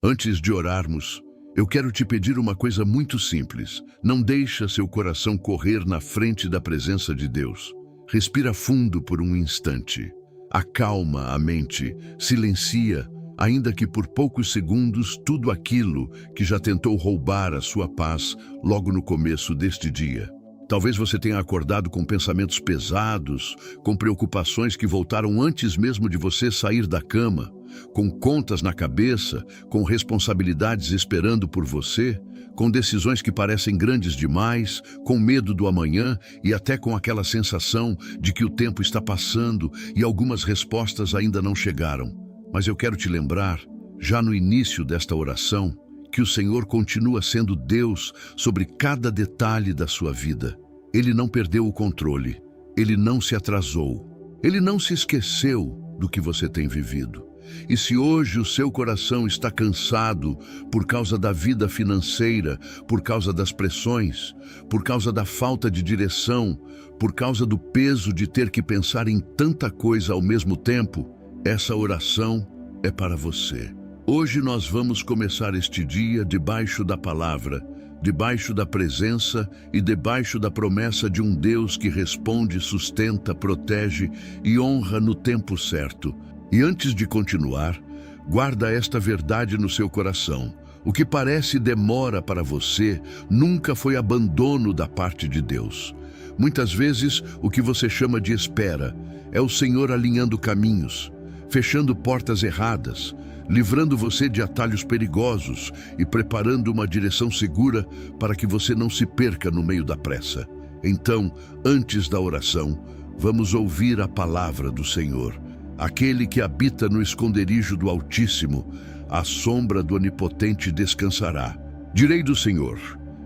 Antes de orarmos, eu quero te pedir uma coisa muito simples. Não deixa seu coração correr na frente da presença de Deus. Respira fundo por um instante. Acalma a mente, silencia, ainda que por poucos segundos, tudo aquilo que já tentou roubar a sua paz logo no começo deste dia. Talvez você tenha acordado com pensamentos pesados, com preocupações que voltaram antes mesmo de você sair da cama, com contas na cabeça, com responsabilidades esperando por você, com decisões que parecem grandes demais, com medo do amanhã e até com aquela sensação de que o tempo está passando e algumas respostas ainda não chegaram. Mas eu quero te lembrar, já no início desta oração, que o Senhor continua sendo Deus sobre cada detalhe da sua vida. Ele não perdeu o controle, Ele não se atrasou, Ele não se esqueceu do que você tem vivido. E se hoje o seu coração está cansado por causa da vida financeira, por causa das pressões, por causa da falta de direção, por causa do peso de ter que pensar em tanta coisa ao mesmo tempo, essa oração é para você. Hoje nós vamos começar este dia debaixo da palavra, debaixo da presença e debaixo da promessa de um Deus que responde, sustenta, protege e honra no tempo certo. E antes de continuar, guarda esta verdade no seu coração. O que parece demora para você nunca foi abandono da parte de Deus. Muitas vezes, o que você chama de espera é o Senhor alinhando caminhos, fechando portas erradas, livrando você de atalhos perigosos e preparando uma direção segura para que você não se perca no meio da pressa. Então, antes da oração, vamos ouvir a palavra do Senhor. Aquele que habita no esconderijo do Altíssimo, à sombra do Onipotente descansará. Direi do Senhor: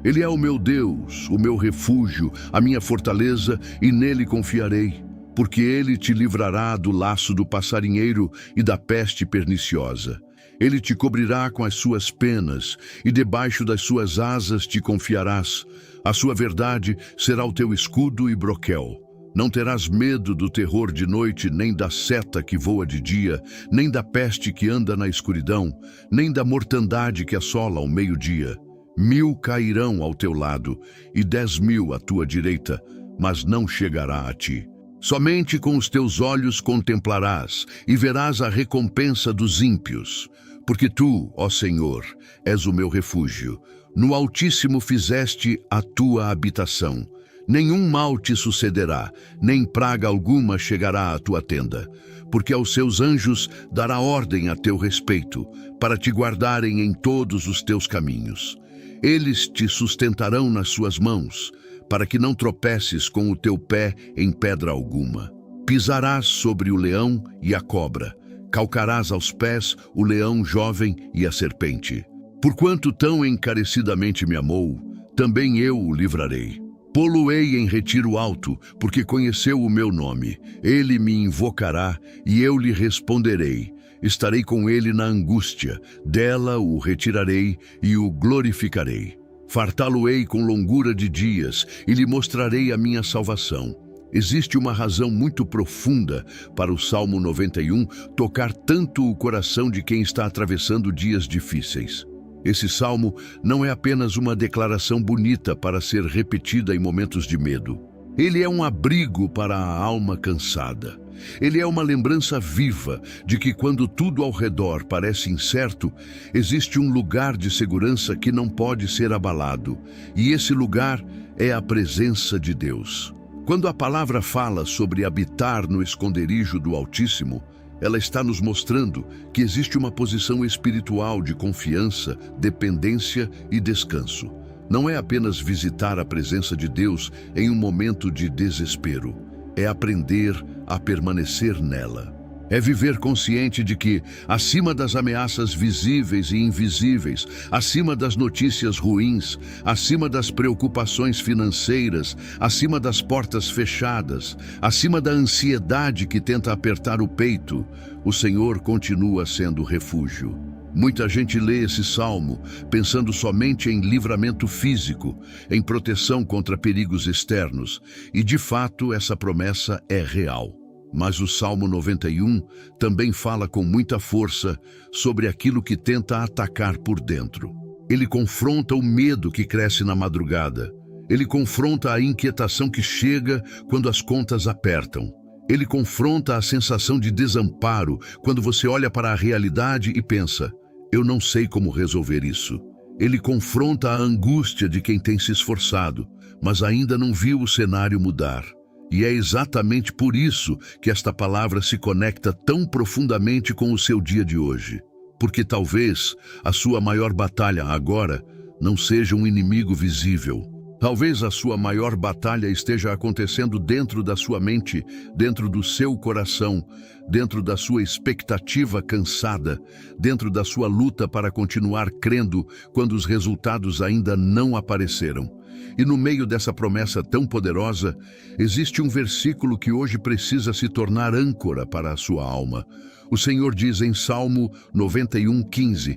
Ele é o meu Deus, o meu refúgio, a minha fortaleza, e nele confiarei. Porque ele te livrará do laço do passarinheiro e da peste perniciosa. Ele te cobrirá com as suas penas, e debaixo das suas asas te confiarás. A sua verdade será o teu escudo e broquel. Não terás medo do terror de noite, nem da seta que voa de dia, nem da peste que anda na escuridão, nem da mortandade que assola ao meio-dia. 1000 cairão ao teu lado, e 10.000 à tua direita, mas não chegará a ti. Somente com os teus olhos contemplarás e verás a recompensa dos ímpios. Porque tu, ó Senhor, és o meu refúgio. No Altíssimo fizeste a tua habitação. Nenhum mal te sucederá, nem praga alguma chegará à tua tenda. Porque aos seus anjos dará ordem a teu respeito, para te guardarem em todos os teus caminhos. Eles te sustentarão nas suas mãos, para que não tropeces com o teu pé em pedra alguma. Pisarás sobre o leão e a cobra, calcarás aos pés o leão jovem e a serpente. Porquanto tão encarecidamente me amou, também eu o livrarei. Pô-lo-ei em retiro alto, porque conheceu o meu nome. Ele me invocará e eu lhe responderei. Estarei com ele na angústia, dela o retirarei e o glorificarei. Fartá-lo-ei com longura de dias e lhe mostrarei a minha salvação. Existe uma razão muito profunda para o Salmo 91 tocar tanto o coração de quem está atravessando dias difíceis. Esse salmo não é apenas uma declaração bonita para ser repetida em momentos de medo. Ele é um abrigo para a alma cansada. Ele é uma lembrança viva de que quando tudo ao redor parece incerto, existe um lugar de segurança que não pode ser abalado. E esse lugar é a presença de Deus. Quando a palavra fala sobre habitar no esconderijo do Altíssimo, ela está nos mostrando que existe uma posição espiritual de confiança, dependência e descanso. Não é apenas visitar a presença de Deus em um momento de desespero. É aprender a permanecer nela. É viver consciente de que, acima das ameaças visíveis e invisíveis, acima das notícias ruins, acima das preocupações financeiras, acima das portas fechadas, acima da ansiedade que tenta apertar o peito, o Senhor continua sendo refúgio. Muita gente lê esse salmo pensando somente em livramento físico, em proteção contra perigos externos, e de fato essa promessa é real. Mas o Salmo 91 também fala com muita força sobre aquilo que tenta atacar por dentro. Ele confronta o medo que cresce na madrugada. Ele confronta a inquietação que chega quando as contas apertam. Ele confronta a sensação de desamparo quando você olha para a realidade e pensa: eu não sei como resolver isso. Ele confronta a angústia de quem tem se esforçado, mas ainda não viu o cenário mudar. E é exatamente por isso que esta palavra se conecta tão profundamente com o seu dia de hoje. Porque talvez a sua maior batalha agora não seja um inimigo visível. Talvez a sua maior batalha esteja acontecendo dentro da sua mente, dentro do seu coração, dentro da sua expectativa cansada, dentro da sua luta para continuar crendo quando os resultados ainda não apareceram. E no meio dessa promessa tão poderosa, existe um versículo que hoje precisa se tornar âncora para a sua alma. O Senhor diz em Salmo 91:15,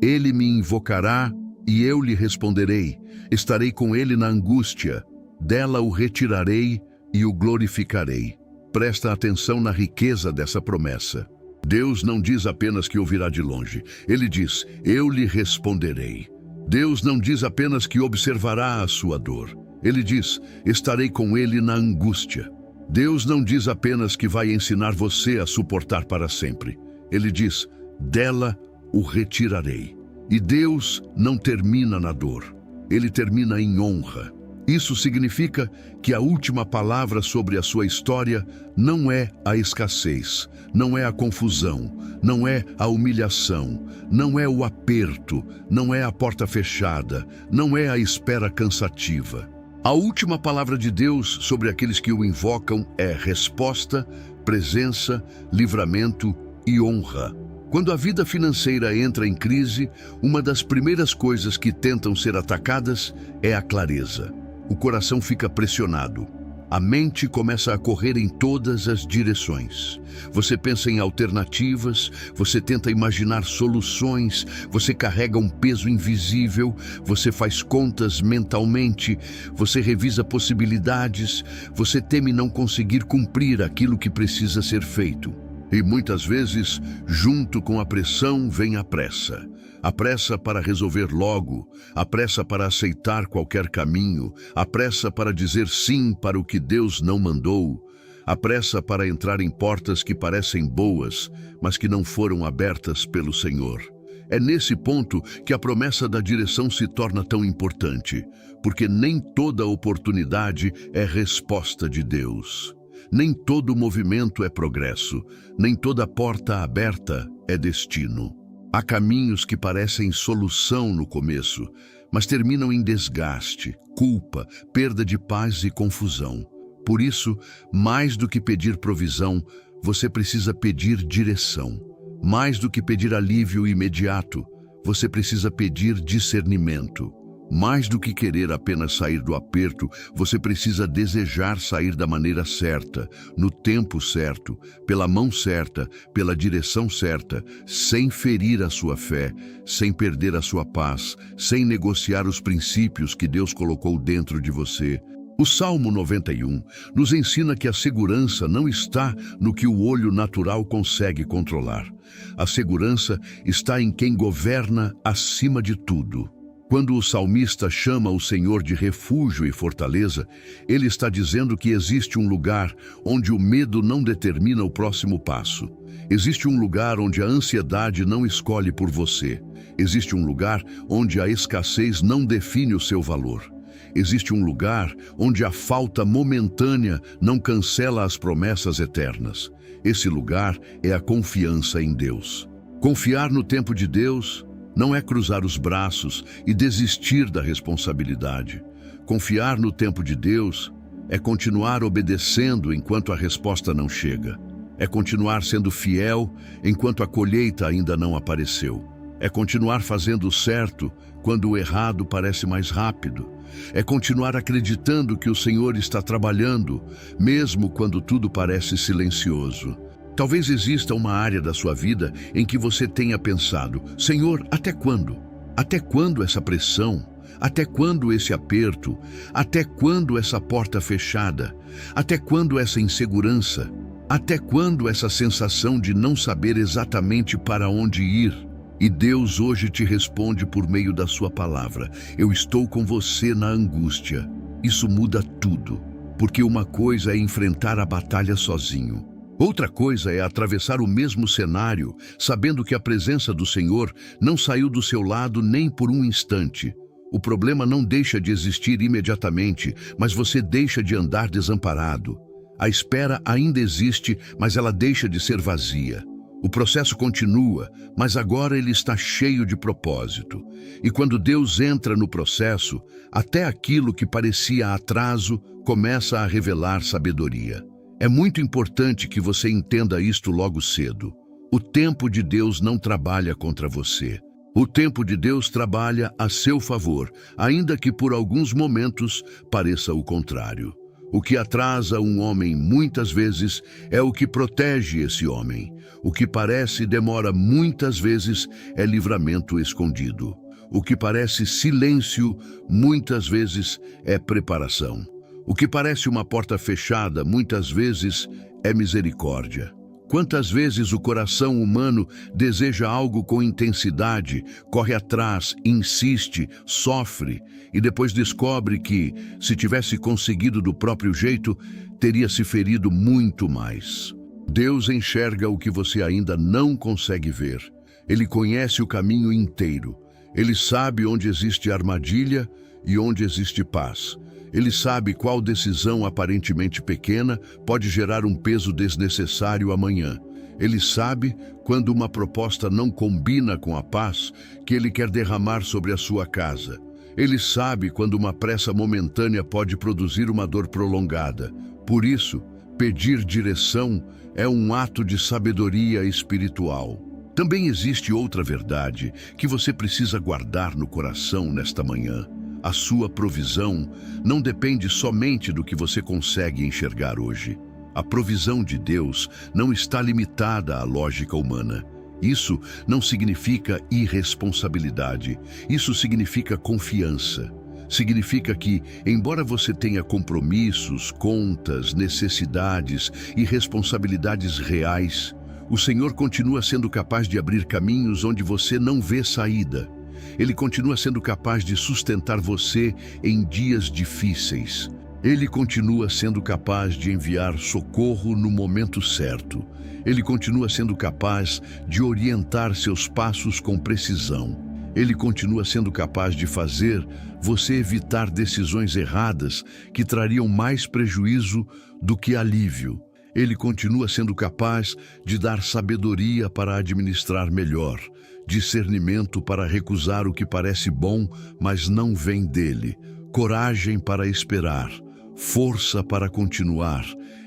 Ele me invocará e eu lhe responderei. Estarei com ele na angústia, dela o retirarei e o glorificarei. Presta atenção na riqueza dessa promessa. Deus não diz apenas que ouvirá de longe. Ele diz, eu lhe responderei. Deus não diz apenas que observará a sua dor. Ele diz, estarei com ele na angústia. Deus não diz apenas que vai ensinar você a suportar para sempre. Ele diz, dela o retirarei. E Deus não termina na dor. Ele termina em honra. Isso significa que a última palavra sobre a sua história não é a escassez, não é a confusão, não é a humilhação, não é o aperto, não é a porta fechada, não é a espera cansativa. A última palavra de Deus sobre aqueles que o invocam é resposta, presença, livramento e honra. Quando a vida financeira entra em crise, uma das primeiras coisas que tentam ser atacadas é a clareza. O coração fica pressionado. A mente começa a correr em todas as direções. Você pensa em alternativas, você tenta imaginar soluções, você carrega um peso invisível, você faz contas mentalmente, você revisa possibilidades, você teme não conseguir cumprir aquilo que precisa ser feito. E muitas vezes, junto com a pressão, vem a pressa. A pressa para resolver logo, a pressa para aceitar qualquer caminho, a pressa para dizer sim para o que Deus não mandou, a pressa para entrar em portas que parecem boas, mas que não foram abertas pelo Senhor. É nesse ponto que a promessa da direção se torna tão importante, porque nem toda oportunidade é resposta de Deus. Nem todo movimento é progresso, nem toda porta aberta é destino. Há caminhos que parecem solução no começo, mas terminam em desgaste, culpa, perda de paz e confusão. Por isso, mais do que pedir provisão, você precisa pedir direção. Mais do que pedir alívio imediato, você precisa pedir discernimento. Mais do que querer apenas sair do aperto, você precisa desejar sair da maneira certa, no tempo certo, pela mão certa, pela direção certa, sem ferir a sua fé, sem perder a sua paz, sem negociar os princípios que Deus colocou dentro de você. O Salmo 91 nos ensina que a segurança não está no que o olho natural consegue controlar. A segurança está em quem governa acima de tudo. Quando o salmista chama o Senhor de refúgio e fortaleza, ele está dizendo que existe um lugar onde o medo não determina o próximo passo. Existe um lugar onde a ansiedade não escolhe por você. Existe um lugar onde a escassez não define o seu valor. Existe um lugar onde a falta momentânea não cancela as promessas eternas. Esse lugar é a confiança em Deus. Confiar no tempo de Deus não é cruzar os braços e desistir da responsabilidade. Confiar no tempo de Deus é continuar obedecendo enquanto a resposta não chega. É continuar sendo fiel enquanto a colheita ainda não apareceu. É continuar fazendo o certo quando o errado parece mais rápido. É continuar acreditando que o Senhor está trabalhando, mesmo quando tudo parece silencioso. Talvez exista uma área da sua vida em que você tenha pensado, Senhor, até quando? Até quando essa pressão? Até quando esse aperto? Até quando essa porta fechada? Até quando essa insegurança? Até quando essa sensação de não saber exatamente para onde ir? E Deus hoje te responde por meio da sua palavra: eu estou com você na angústia. Isso muda tudo, porque uma coisa é enfrentar a batalha sozinho. Outra coisa é atravessar o mesmo cenário, sabendo que a presença do Senhor não saiu do seu lado nem por um instante. O problema não deixa de existir imediatamente, mas você deixa de andar desamparado. A espera ainda existe, mas ela deixa de ser vazia. O processo continua, mas agora ele está cheio de propósito. E quando Deus entra no processo, até aquilo que parecia atraso começa a revelar sabedoria. É muito importante que você entenda isto logo cedo. O tempo de Deus não trabalha contra você. O tempo de Deus trabalha a seu favor, ainda que por alguns momentos pareça o contrário. O que atrasa um homem muitas vezes é o que protege esse homem. O que parece demora muitas vezes é livramento escondido. O que parece silêncio muitas vezes é preparação. O que parece uma porta fechada muitas vezes é misericórdia. Quantas vezes o coração humano deseja algo com intensidade, corre atrás, insiste, sofre e depois descobre que, se tivesse conseguido do próprio jeito, teria se ferido muito mais. Deus enxerga o que você ainda não consegue ver. Ele conhece o caminho inteiro. Ele sabe onde existe armadilha e onde existe paz. Ele sabe qual decisão aparentemente pequena pode gerar um peso desnecessário amanhã. Ele sabe quando uma proposta não combina com a paz que ele quer derramar sobre a sua casa. Ele sabe quando uma pressa momentânea pode produzir uma dor prolongada. Por isso, pedir direção é um ato de sabedoria espiritual. Também existe outra verdade que você precisa guardar no coração nesta manhã. A sua provisão não depende somente do que você consegue enxergar hoje. A provisão de Deus não está limitada à lógica humana. Isso não significa irresponsabilidade. Isso significa confiança. Significa que, embora você tenha compromissos, contas, necessidades e responsabilidades reais, o Senhor continua sendo capaz de abrir caminhos onde você não vê saída. Ele continua sendo capaz de sustentar você em dias difíceis. Ele continua sendo capaz de enviar socorro no momento certo. Ele continua sendo capaz de orientar seus passos com precisão. Ele continua sendo capaz de fazer você evitar decisões erradas que trariam mais prejuízo do que alívio. Ele continua sendo capaz de dar sabedoria para administrar melhor, discernimento para recusar o que parece bom, mas não vem dele, coragem para esperar, força para continuar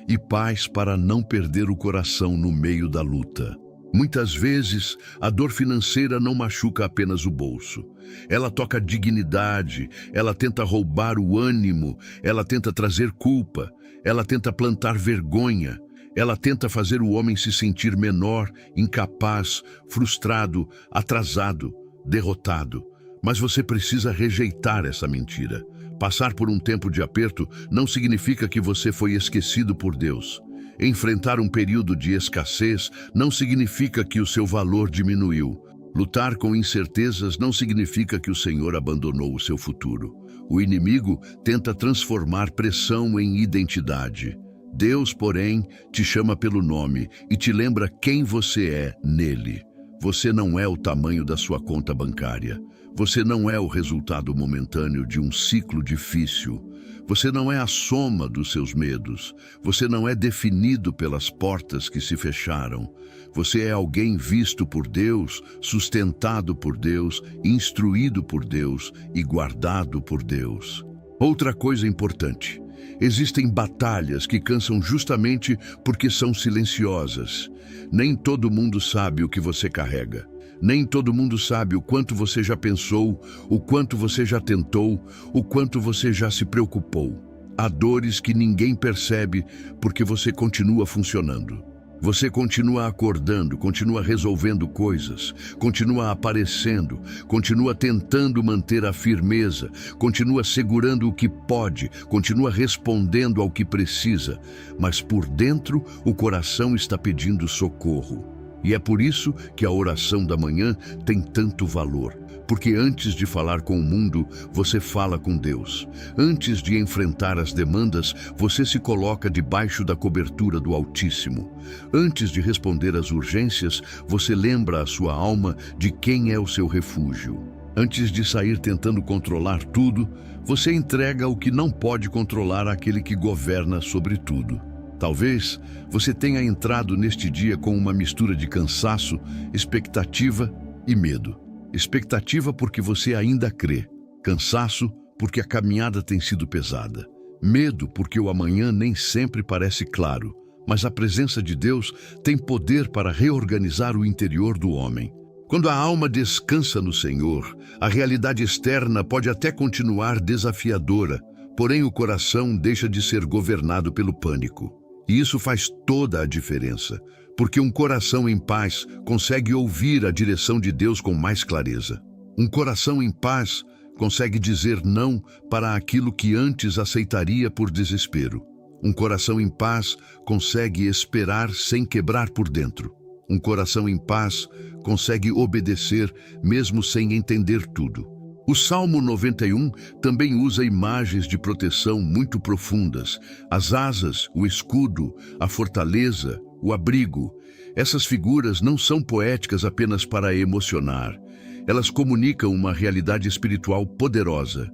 e paz para não perder o coração no meio da luta. Muitas vezes, a dor financeira não machuca apenas o bolso. Ela toca a dignidade, ela tenta roubar o ânimo, ela tenta trazer culpa, ela tenta plantar vergonha. Ela tenta fazer o homem se sentir menor, incapaz, frustrado, atrasado, derrotado. Mas você precisa rejeitar essa mentira. Passar por um tempo de aperto não significa que você foi esquecido por Deus. Enfrentar um período de escassez não significa que o seu valor diminuiu. Lutar com incertezas não significa que o Senhor abandonou o seu futuro. O inimigo tenta transformar pressão em identidade. Deus, porém, te chama pelo nome e te lembra quem você é nele. Você não é o tamanho da sua conta bancária. Você não é o resultado momentâneo de um ciclo difícil. Você não é a soma dos seus medos. Você não é definido pelas portas que se fecharam. Você é alguém visto por Deus, sustentado por Deus, instruído por Deus e guardado por Deus. Outra coisa importante. Existem batalhas que cansam justamente porque são silenciosas. Nem todo mundo sabe o que você carrega. Nem todo mundo sabe o quanto você já pensou, o quanto você já tentou, o quanto você já se preocupou. Há dores que ninguém percebe porque você continua funcionando. Você continua acordando, continua resolvendo coisas, continua aparecendo, continua tentando manter a firmeza, continua segurando o que pode, continua respondendo ao que precisa, mas por dentro o coração está pedindo socorro. E é por isso que a oração da manhã tem tanto valor. Porque antes de falar com o mundo, você fala com Deus. Antes de enfrentar as demandas, você se coloca debaixo da cobertura do Altíssimo. Antes de responder às urgências, você lembra a sua alma de quem é o seu refúgio. Antes de sair tentando controlar tudo, você entrega o que não pode controlar àquele que governa sobre tudo. Talvez você tenha entrado neste dia com uma mistura de cansaço, expectativa e medo. Expectativa porque você ainda crê. Cansaço porque a caminhada tem sido pesada. Medo porque o amanhã nem sempre parece claro. Mas a presença de Deus tem poder para reorganizar o interior do homem. Quando a alma descansa no Senhor, a realidade externa pode até continuar desafiadora, porém o coração deixa de ser governado pelo pânico. E isso faz toda a diferença. Porque um coração em paz consegue ouvir a direção de Deus com mais clareza. Um coração em paz consegue dizer não para aquilo que antes aceitaria por desespero. Um coração em paz consegue esperar sem quebrar por dentro. Um coração em paz consegue obedecer mesmo sem entender tudo. O Salmo 91 também usa imagens de proteção muito profundas. As asas, o escudo, a fortaleza, o abrigo. Essas figuras não são poéticas apenas para emocionar. Elas comunicam uma realidade espiritual poderosa.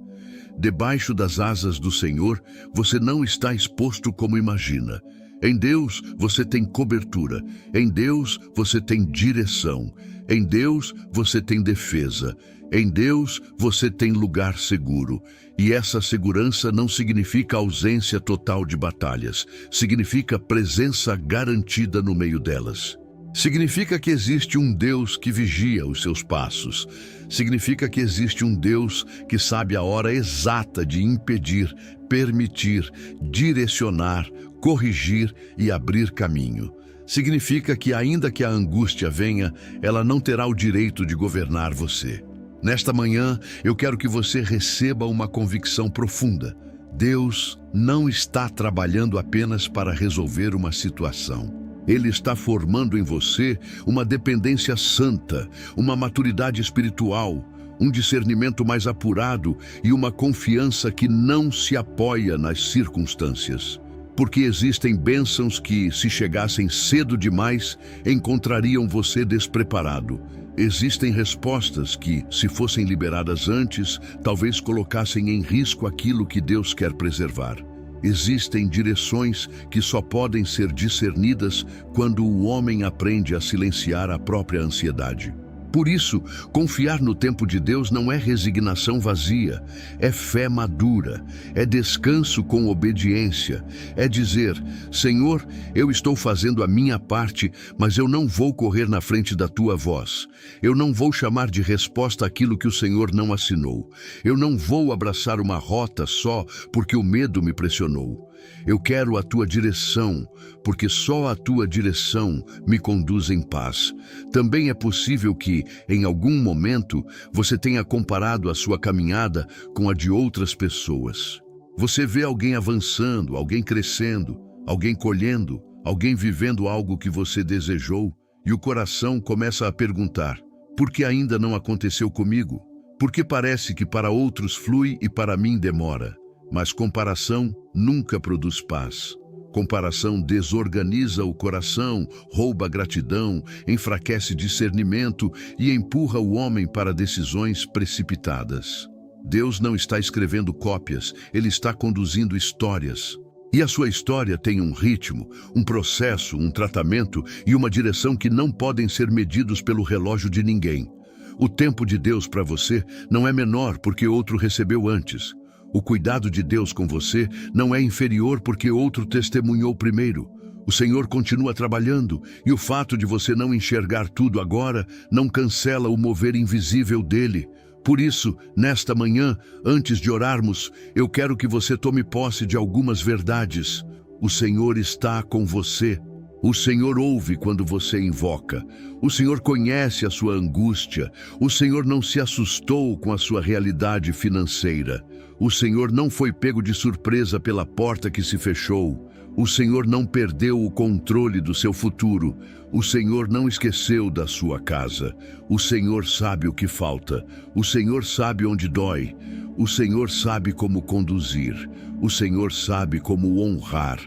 Debaixo das asas do Senhor, você não está exposto como imagina. Em Deus, você tem cobertura. Em Deus, você tem direção. Em Deus, você tem defesa. Em Deus, você tem lugar seguro. E essa segurança não significa ausência total de batalhas. Significa presença garantida no meio delas. Significa que existe um Deus que vigia os seus passos. Significa que existe um Deus que sabe a hora exata de impedir, permitir, direcionar, corrigir e abrir caminho. Significa que ainda que a angústia venha, ela não terá o direito de governar você. Nesta manhã, eu quero que você receba uma convicção profunda. Deus não está trabalhando apenas para resolver uma situação. Ele está formando em você uma dependência santa, uma maturidade espiritual, um discernimento mais apurado e uma confiança que não se apoia nas circunstâncias. Porque existem bênçãos que, se chegassem cedo demais, encontrariam você despreparado. Existem respostas que, se fossem liberadas antes, talvez colocassem em risco aquilo que Deus quer preservar. Existem direções que só podem ser discernidas quando o homem aprende a silenciar a própria ansiedade. Por isso, confiar no tempo de Deus não é resignação vazia, é fé madura, é descanso com obediência, é dizer, Senhor, eu estou fazendo a minha parte, mas eu não vou correr na frente da tua voz. Eu não vou chamar de resposta aquilo que o Senhor não assinou. Eu não vou abraçar uma rota só porque o medo me pressionou. Eu quero a tua direção, porque só a tua direção me conduz em paz. Também é possível que, em algum momento, você tenha comparado a sua caminhada com a de outras pessoas. Você vê alguém avançando, alguém crescendo, alguém colhendo, alguém vivendo algo que você desejou, e o coração começa a perguntar, por que ainda não aconteceu comigo? Porque parece que para outros flui e para mim demora. Mas comparação nunca produz paz. Comparação desorganiza o coração, rouba a gratidão, enfraquece discernimento e empurra o homem para decisões precipitadas. Deus não está escrevendo cópias, Ele está conduzindo histórias. E a sua história tem um ritmo, um processo, um tratamento e uma direção que não podem ser medidos pelo relógio de ninguém. O tempo de Deus para você não é menor porque outro recebeu antes. O cuidado de Deus com você não é inferior porque outro testemunhou primeiro. O Senhor continua trabalhando e o fato de você não enxergar tudo agora não cancela o mover invisível dele. Por isso, nesta manhã, antes de orarmos, eu quero que você tome posse de algumas verdades. O Senhor está com você. O Senhor ouve quando você invoca. O Senhor conhece a sua angústia. O Senhor não se assustou com a sua realidade financeira. O Senhor não foi pego de surpresa pela porta que se fechou. O Senhor não perdeu o controle do seu futuro. O Senhor não esqueceu da sua casa. O Senhor sabe o que falta. O Senhor sabe onde dói. O Senhor sabe como conduzir. O Senhor sabe como honrar.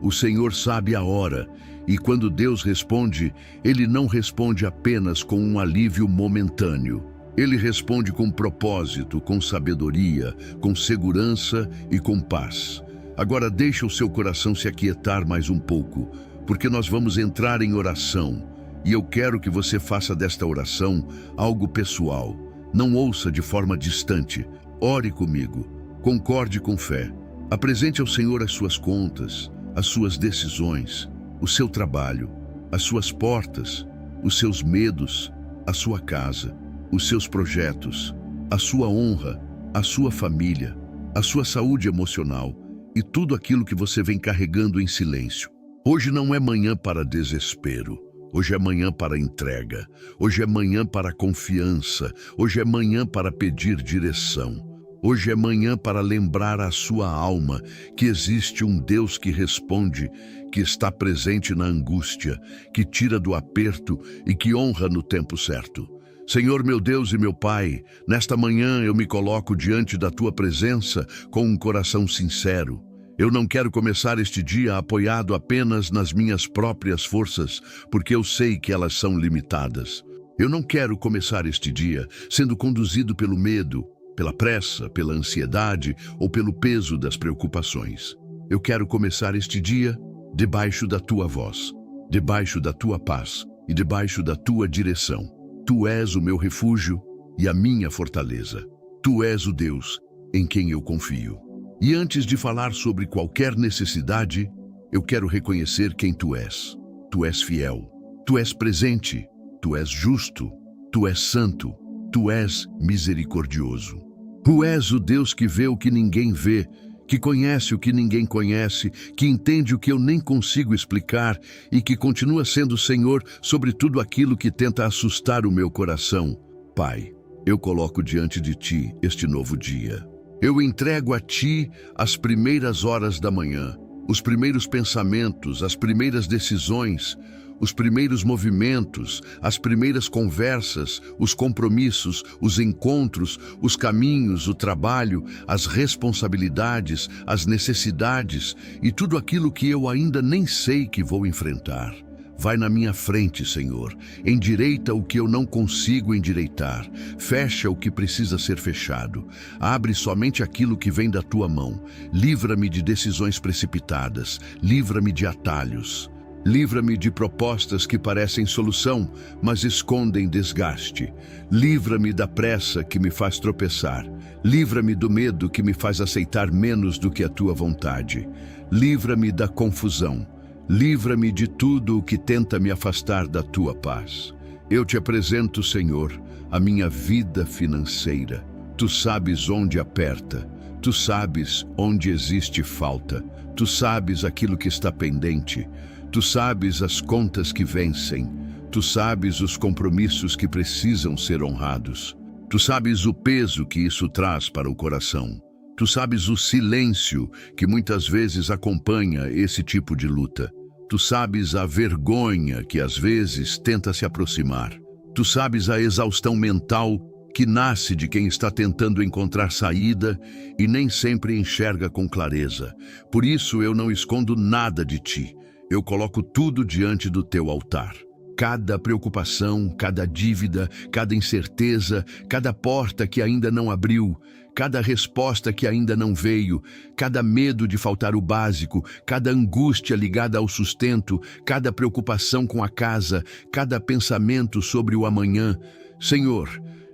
O Senhor sabe a hora. E quando Deus responde, Ele não responde apenas com um alívio momentâneo. Ele responde com propósito, com sabedoria, com segurança e com paz. Agora deixa o seu coração se aquietar mais um pouco, porque nós vamos entrar em oração. E eu quero que você faça desta oração algo pessoal. Não ouça de forma distante. Ore comigo. Concorde com fé. Apresente ao Senhor as suas contas, as suas decisões, o seu trabalho, as suas portas, os seus medos, a sua casa, os seus projetos, a sua honra, a sua família, a sua saúde emocional e tudo aquilo que você vem carregando em silêncio. Hoje não é manhã para desespero. Hoje é manhã para entrega. Hoje é manhã para confiança. Hoje é manhã para pedir direção. Hoje é manhã para lembrar à sua alma que existe um Deus que responde, que está presente na angústia, que tira do aperto e que honra no tempo certo. Senhor, meu Deus e meu Pai, nesta manhã eu me coloco diante da Tua presença com um coração sincero. Eu não quero começar este dia apoiado apenas nas minhas próprias forças, porque eu sei que elas são limitadas. Eu não quero começar este dia sendo conduzido pelo medo, pela pressa, pela ansiedade ou pelo peso das preocupações. Eu quero começar este dia debaixo da Tua voz, debaixo da Tua paz e debaixo da Tua direção. Tu és o meu refúgio e a minha fortaleza. Tu és o Deus em quem eu confio. E antes de falar sobre qualquer necessidade, eu quero reconhecer quem Tu és. Tu és fiel, Tu és presente, Tu és justo, Tu és santo, Tu és misericordioso. Tu és o Deus que vê o que ninguém vê, que conhece o que ninguém conhece, que entende o que eu nem consigo explicar e que continua sendo Senhor sobre tudo aquilo que tenta assustar o meu coração. Pai, eu coloco diante de Ti este novo dia. Eu entrego a Ti as primeiras horas da manhã, os primeiros pensamentos, as primeiras decisões, os primeiros movimentos, as primeiras conversas, os compromissos, os encontros, os caminhos, o trabalho, as responsabilidades, as necessidades e tudo aquilo que eu ainda nem sei que vou enfrentar. Vai na minha frente, Senhor. Endireita o que eu não consigo endireitar. Fecha o que precisa ser fechado. Abre somente aquilo que vem da Tua mão. Livra-me de decisões precipitadas. Livra-me de atalhos. Livra-me de propostas que parecem solução, mas escondem desgaste. Livra-me da pressa que me faz tropeçar. Livra-me do medo que me faz aceitar menos do que a Tua vontade. Livra-me da confusão. Livra-me de tudo o que tenta me afastar da Tua paz. Eu Te apresento, Senhor, a minha vida financeira. Tu sabes onde aperta. Tu sabes onde existe falta. Tu sabes aquilo que está pendente. Tu sabes as contas que vencem. Tu sabes os compromissos que precisam ser honrados. Tu sabes o peso que isso traz para o coração. Tu sabes o silêncio que muitas vezes acompanha esse tipo de luta. Tu sabes a vergonha que às vezes tenta se aproximar. Tu sabes a exaustão mental que nasce de quem está tentando encontrar saída e nem sempre enxerga com clareza. Por isso eu não escondo nada de Ti. Eu coloco tudo diante do Teu altar. Cada preocupação, cada dívida, cada incerteza, cada porta que ainda não abriu, cada resposta que ainda não veio, cada medo de faltar o básico, cada angústia ligada ao sustento, cada preocupação com a casa, cada pensamento sobre o amanhã. Senhor,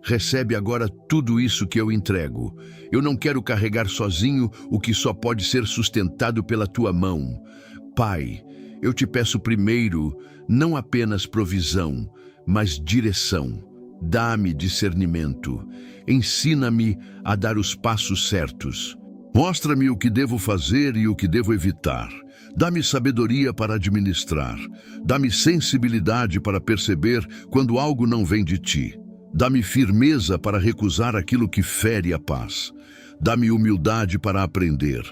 recebe agora tudo isso que eu entrego. Eu não quero carregar sozinho o que só pode ser sustentado pela Tua mão. Pai, eu Te peço primeiro, não apenas provisão, mas direção. Dá-me discernimento. Ensina-me a dar os passos certos. Mostra-me o que devo fazer e o que devo evitar. Dá-me sabedoria para administrar. Dá-me sensibilidade para perceber quando algo não vem de ti. Dá-me firmeza para recusar aquilo que fere a paz. Dá-me humildade para aprender.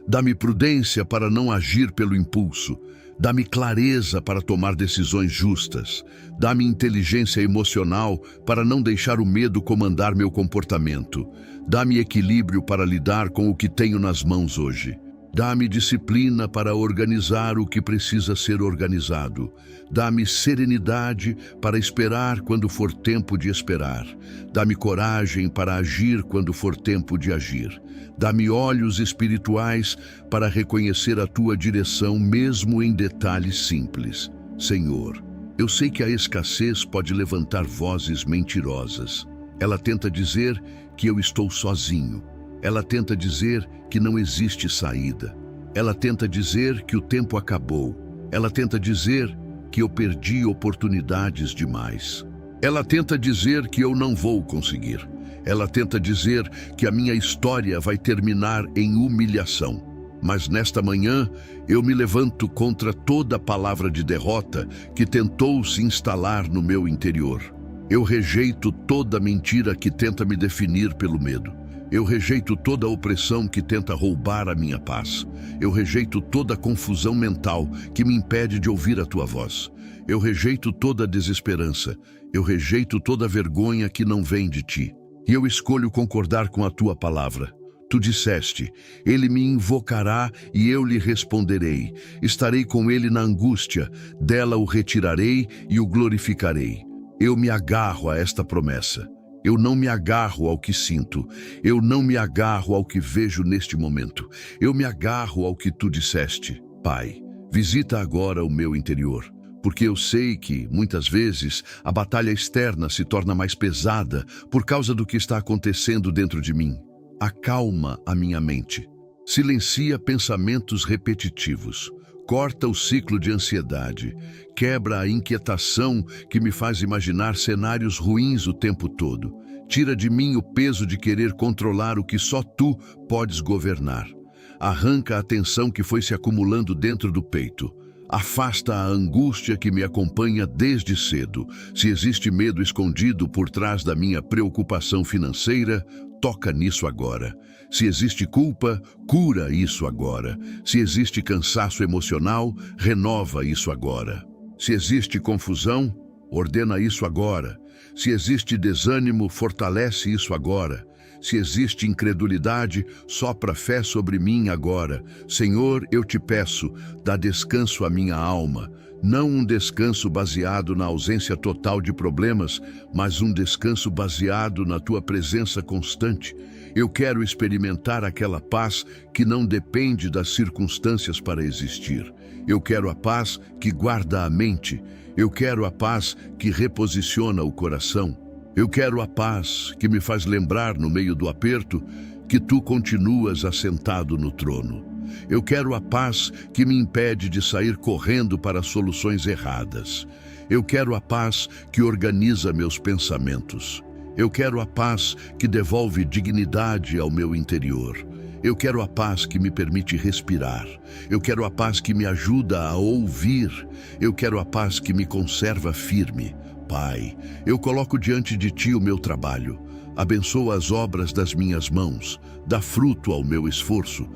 Dá-me prudência para não agir pelo impulso. Dá-me clareza para tomar decisões justas. Dá-me inteligência emocional para não deixar o medo comandar meu comportamento. Dá-me equilíbrio para lidar com o que tenho nas mãos hoje. Dá-me disciplina para organizar o que precisa ser organizado. Dá-me serenidade para esperar quando for tempo de esperar. Dá-me coragem para agir quando for tempo de agir. Dá-me olhos espirituais para reconhecer a tua direção mesmo em detalhes simples. Senhor, eu sei que a escassez pode levantar vozes mentirosas. Ela tenta dizer que eu estou sozinho. Ela tenta dizer que não existe saída. Ela tenta dizer que o tempo acabou. Ela tenta dizer que eu perdi oportunidades demais. Ela tenta dizer que eu não vou conseguir. Ela tenta dizer que a minha história vai terminar em humilhação. Mas nesta manhã, eu me levanto contra toda palavra de derrota que tentou se instalar no meu interior. Eu rejeito toda mentira que tenta me definir pelo medo. Eu rejeito toda opressão que tenta roubar a minha paz. Eu rejeito toda confusão mental que me impede de ouvir a tua voz. Eu rejeito toda desesperança. Eu rejeito toda vergonha que não vem de ti. E eu escolho concordar com a tua palavra. Tu disseste, ele me invocará e eu lhe responderei. Estarei com ele na angústia, dela o retirarei e o glorificarei. Eu me agarro a esta promessa. Eu não me agarro ao que sinto. Eu não me agarro ao que vejo neste momento. Eu me agarro ao que tu disseste. Pai, visita agora o meu interior, porque eu sei que, muitas vezes, a batalha externa se torna mais pesada por causa do que está acontecendo dentro de mim. Acalma a minha mente. Silencia pensamentos repetitivos. Corta o ciclo de ansiedade. Quebra a inquietação que me faz imaginar cenários ruins o tempo todo. Tira de mim o peso de querer controlar o que só tu podes governar. Arranca a tensão que foi se acumulando dentro do peito. Afasta a angústia que me acompanha desde cedo. Se existe medo escondido por trás da minha preocupação financeira, toca nisso agora. Se existe culpa, cura isso agora. Se existe cansaço emocional, renova isso agora. Se existe confusão, ordena isso agora. Se existe desânimo, fortalece isso agora. Se existe incredulidade, sopra fé sobre mim agora. Senhor, eu te peço, dá descanso à minha alma. Não um descanso baseado na ausência total de problemas, mas um descanso baseado na tua presença constante. Eu quero experimentar aquela paz que não depende das circunstâncias para existir. Eu quero a paz que guarda a mente. Eu quero a paz que reposiciona o coração. Eu quero a paz que me faz lembrar, no meio do aperto, que tu continuas assentado no trono. Eu quero a paz que me impede de sair correndo para soluções erradas. Eu quero a paz que organiza meus pensamentos. Eu quero a paz que devolve dignidade ao meu interior. Eu quero a paz que me permite respirar. Eu quero a paz que me ajuda a ouvir. Eu quero a paz que me conserva firme. Pai, eu coloco diante de ti o meu trabalho. Abençoa as obras das minhas mãos. Dá fruto ao meu esforço.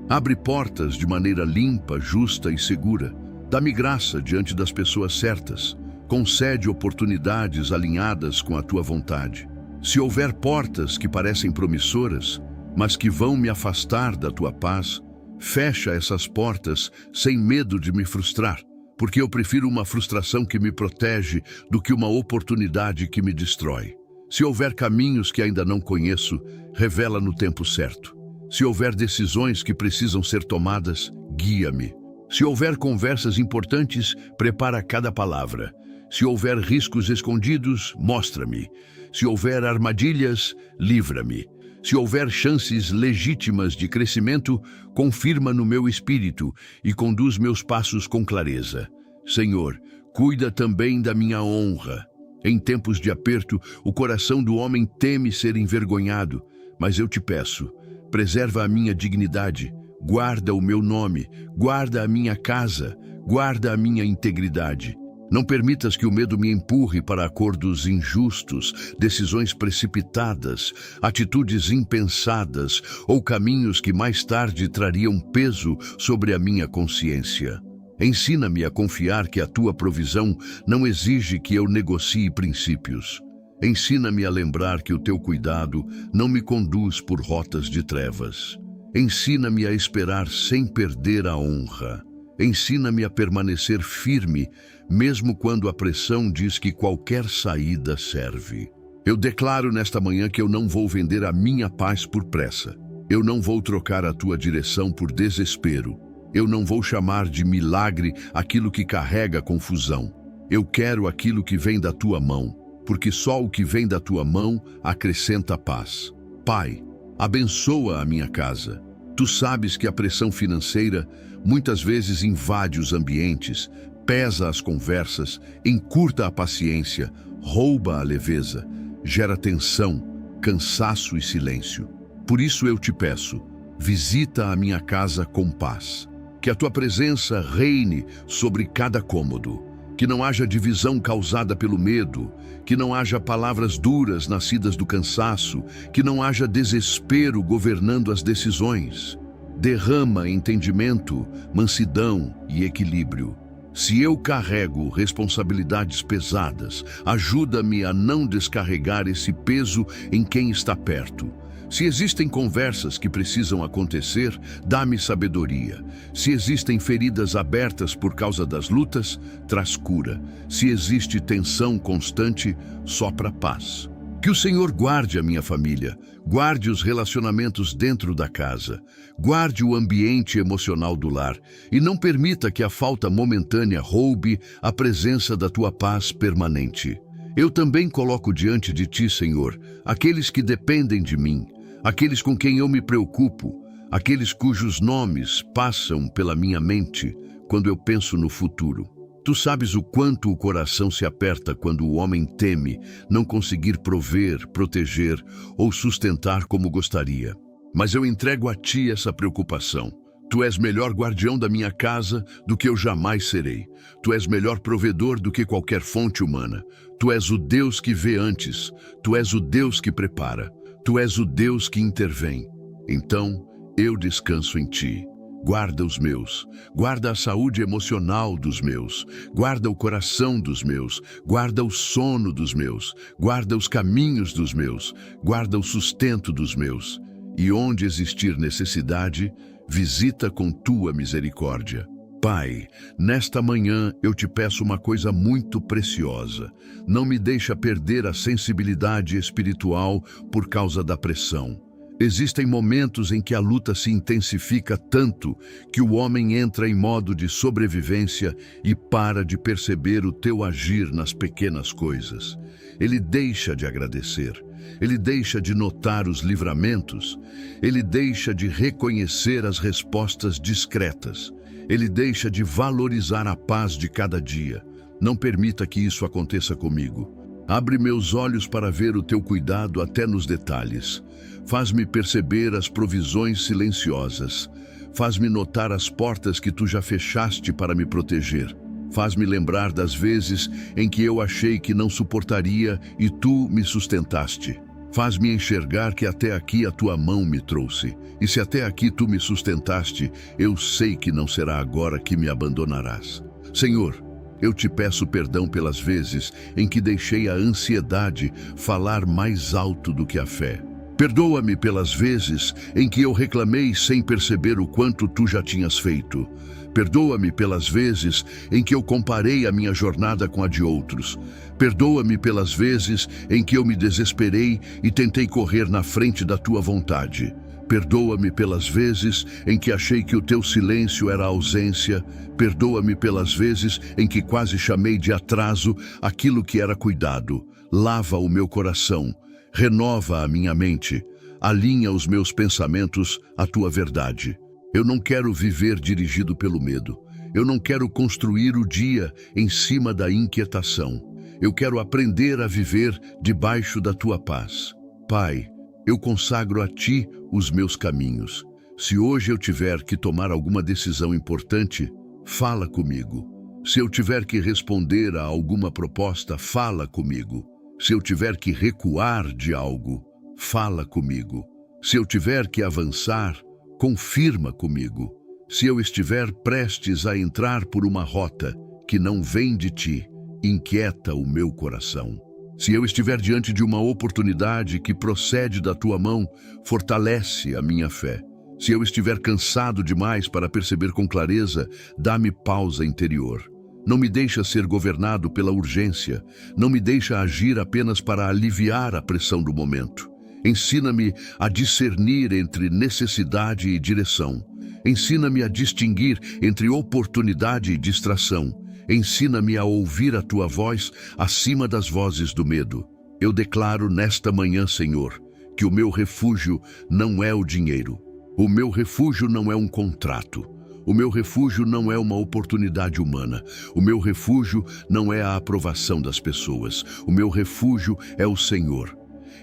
Abre portas de maneira limpa, justa e segura. Dá-me graça diante das pessoas certas. Concede oportunidades alinhadas com a tua vontade. Se houver portas que parecem promissoras, mas que vão me afastar da tua paz, fecha essas portas sem medo de me frustrar, porque eu prefiro uma frustração que me protege do que uma oportunidade que me destrói. Se houver caminhos que ainda não conheço, revela no tempo certo. Se houver decisões que precisam ser tomadas, guia-me. Se houver conversas importantes, prepara cada palavra. Se houver riscos escondidos, mostra-me. Se houver armadilhas, livra-me. Se houver chances legítimas de crescimento, confirma no meu espírito e conduz meus passos com clareza. Senhor, cuida também da minha honra. Em tempos de aperto, o coração do homem teme ser envergonhado, mas eu te peço, preserva a minha dignidade, guarda o meu nome, guarda a minha casa, guarda a minha integridade. Não permitas que o medo me empurre para acordos injustos, decisões precipitadas, atitudes impensadas ou caminhos que mais tarde trariam peso sobre a minha consciência. Ensina-me a confiar que a tua provisão não exige que eu negocie princípios. Ensina-me a lembrar que o teu cuidado não me conduz por rotas de trevas. Ensina-me a esperar sem perder a honra. Ensina-me a permanecer firme, mesmo quando a pressão diz que qualquer saída serve. Eu declaro nesta manhã que eu não vou vender a minha paz por pressa. Eu não vou trocar a tua direção por desespero. Eu não vou chamar de milagre aquilo que carrega confusão. Eu quero aquilo que vem da tua mão, porque só o que vem da tua mão acrescenta paz. Pai, abençoa a minha casa. Tu sabes que a pressão financeira muitas vezes invade os ambientes, pesa as conversas, encurta a paciência, rouba a leveza, gera tensão, cansaço e silêncio. Por isso eu te peço, visita a minha casa com paz. Que a tua presença reine sobre cada cômodo. Que não haja divisão causada pelo medo, que não haja palavras duras nascidas do cansaço, que não haja desespero governando as decisões. Derrama entendimento, mansidão e equilíbrio. Se eu carrego responsabilidades pesadas, ajuda-me a não descarregar esse peso em quem está perto. Se existem conversas que precisam acontecer, dá-me sabedoria. Se existem feridas abertas por causa das lutas, traz cura. Se existe tensão constante, sopra paz. Que o Senhor guarde a minha família, guarde os relacionamentos dentro da casa, guarde o ambiente emocional do lar e não permita que a falta momentânea roube a presença da tua paz permanente. Eu também coloco diante de ti, Senhor, aqueles que dependem de mim, aqueles com quem eu me preocupo, aqueles cujos nomes passam pela minha mente quando eu penso no futuro. Tu sabes o quanto o coração se aperta quando o homem teme não conseguir prover, proteger ou sustentar como gostaria. Mas eu entrego a ti essa preocupação. Tu és melhor guardião da minha casa do que eu jamais serei. Tu és melhor provedor do que qualquer fonte humana. Tu és o Deus que vê antes. Tu és o Deus que prepara. Tu és o Deus que intervém. Então, eu descanso em ti. Guarda os meus, guarda a saúde emocional dos meus, guarda o coração dos meus, guarda o sono dos meus, guarda os caminhos dos meus, guarda o sustento dos meus. E onde existir necessidade, visita com tua misericórdia. Pai, nesta manhã eu te peço uma coisa muito preciosa. Não me deixa perder a sensibilidade espiritual por causa da pressão. Existem momentos em que a luta se intensifica tanto que o homem entra em modo de sobrevivência e para de perceber o teu agir nas pequenas coisas. Ele deixa de agradecer, ele deixa de notar os livramentos, ele deixa de reconhecer as respostas discretas, ele deixa de valorizar a paz de cada dia. Não permita que isso aconteça comigo. Abre meus olhos para ver o teu cuidado até nos detalhes. Faz-me perceber as provisões silenciosas. Faz-me notar as portas que tu já fechaste para me proteger. Faz-me lembrar das vezes em que eu achei que não suportaria e tu me sustentaste. Faz-me enxergar que até aqui a tua mão me trouxe. E se até aqui tu me sustentaste, eu sei que não será agora que me abandonarás. Senhor, eu te peço perdão pelas vezes em que deixei a ansiedade falar mais alto do que a fé. Perdoa-me pelas vezes em que eu reclamei sem perceber o quanto tu já tinhas feito. Perdoa-me pelas vezes em que eu comparei a minha jornada com a de outros. Perdoa-me pelas vezes em que eu me desesperei e tentei correr na frente da tua vontade. Perdoa-me pelas vezes em que achei que o teu silêncio era ausência. Perdoa-me pelas vezes em que quase chamei de atraso aquilo que era cuidado. Lava o meu coração. Renova a minha mente, alinha os meus pensamentos à tua verdade. Eu não quero viver dirigido pelo medo. Eu não quero construir o dia em cima da inquietação. Eu quero aprender a viver debaixo da tua paz. Pai, eu consagro a ti os meus caminhos. Se hoje eu tiver que tomar alguma decisão importante, fala comigo. Se eu tiver que responder a alguma proposta, fala comigo. Se eu tiver que recuar de algo, fala comigo. Se eu tiver que avançar, confirma comigo. Se eu estiver prestes a entrar por uma rota que não vem de ti, inquieta o meu coração. Se eu estiver diante de uma oportunidade que procede da tua mão, fortalece a minha fé. Se eu estiver cansado demais para perceber com clareza, dá-me pausa interior. Não me deixa ser governado pela urgência. Não me deixa agir apenas para aliviar a pressão do momento. Ensina-me a discernir entre necessidade e direção. Ensina-me a distinguir entre oportunidade e distração. Ensina-me a ouvir a tua voz acima das vozes do medo. Eu declaro nesta manhã, Senhor, que o meu refúgio não é o dinheiro. O meu refúgio não é um contrato. O meu refúgio não é uma oportunidade humana. O meu refúgio não é a aprovação das pessoas. O meu refúgio é o Senhor.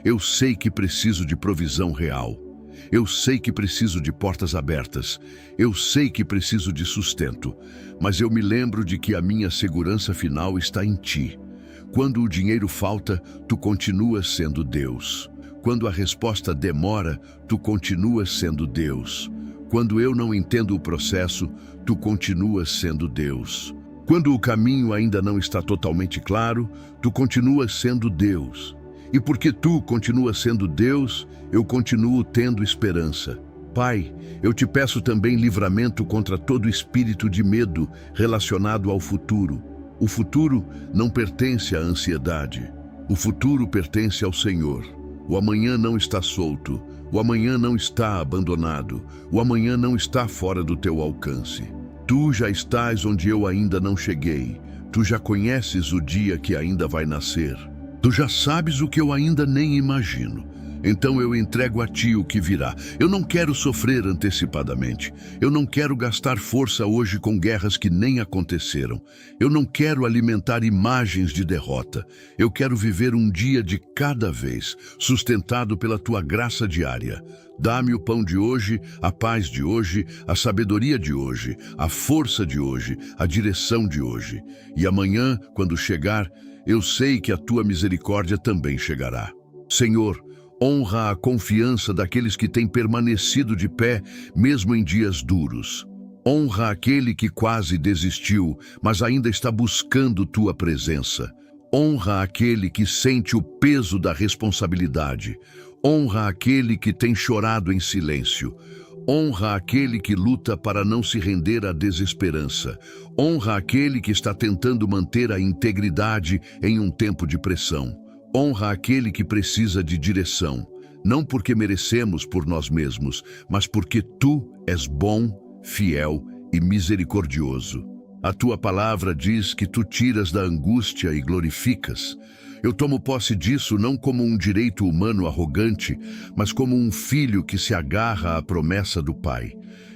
Eu sei que preciso de provisão real. Eu sei que preciso de portas abertas. Eu sei que preciso de sustento. Mas eu me lembro de que a minha segurança final está em ti. Quando o dinheiro falta, tu continuas sendo Deus. Quando a resposta demora, tu continuas sendo Deus. Quando eu não entendo o processo, tu continuas sendo Deus. Quando o caminho ainda não está totalmente claro, tu continuas sendo Deus. E porque tu continuas sendo Deus, eu continuo tendo esperança. Pai, eu te peço também livramento contra todo espírito de medo relacionado ao futuro. O futuro não pertence à ansiedade. O futuro pertence ao Senhor. O amanhã não está solto. O amanhã não está abandonado. O amanhã não está fora do teu alcance. Tu já estás onde eu ainda não cheguei. Tu já conheces o dia que ainda vai nascer. Tu já sabes o que eu ainda nem imagino. Então eu entrego a ti o que virá. Eu não quero sofrer antecipadamente. Eu não quero gastar força hoje com guerras que nem aconteceram. Eu não quero alimentar imagens de derrota. Eu quero viver um dia de cada vez, sustentado pela tua graça diária. Dá-me o pão de hoje, a paz de hoje, a sabedoria de hoje, a força de hoje, a direção de hoje. E amanhã, quando chegar, eu sei que a tua misericórdia também chegará. Senhor, honra a confiança daqueles que têm permanecido de pé, mesmo em dias duros. Honra aquele que quase desistiu, mas ainda está buscando tua presença. Honra aquele que sente o peso da responsabilidade. Honra aquele que tem chorado em silêncio. Honra aquele que luta para não se render à desesperança. Honra aquele que está tentando manter a integridade em um tempo de pressão. Honra aquele que precisa de direção, não porque merecemos por nós mesmos, mas porque tu és bom, fiel e misericordioso. A tua palavra diz que tu tiras da angústia e glorificas. Eu tomo posse disso não como um direito humano arrogante, mas como um filho que se agarra à promessa do Pai.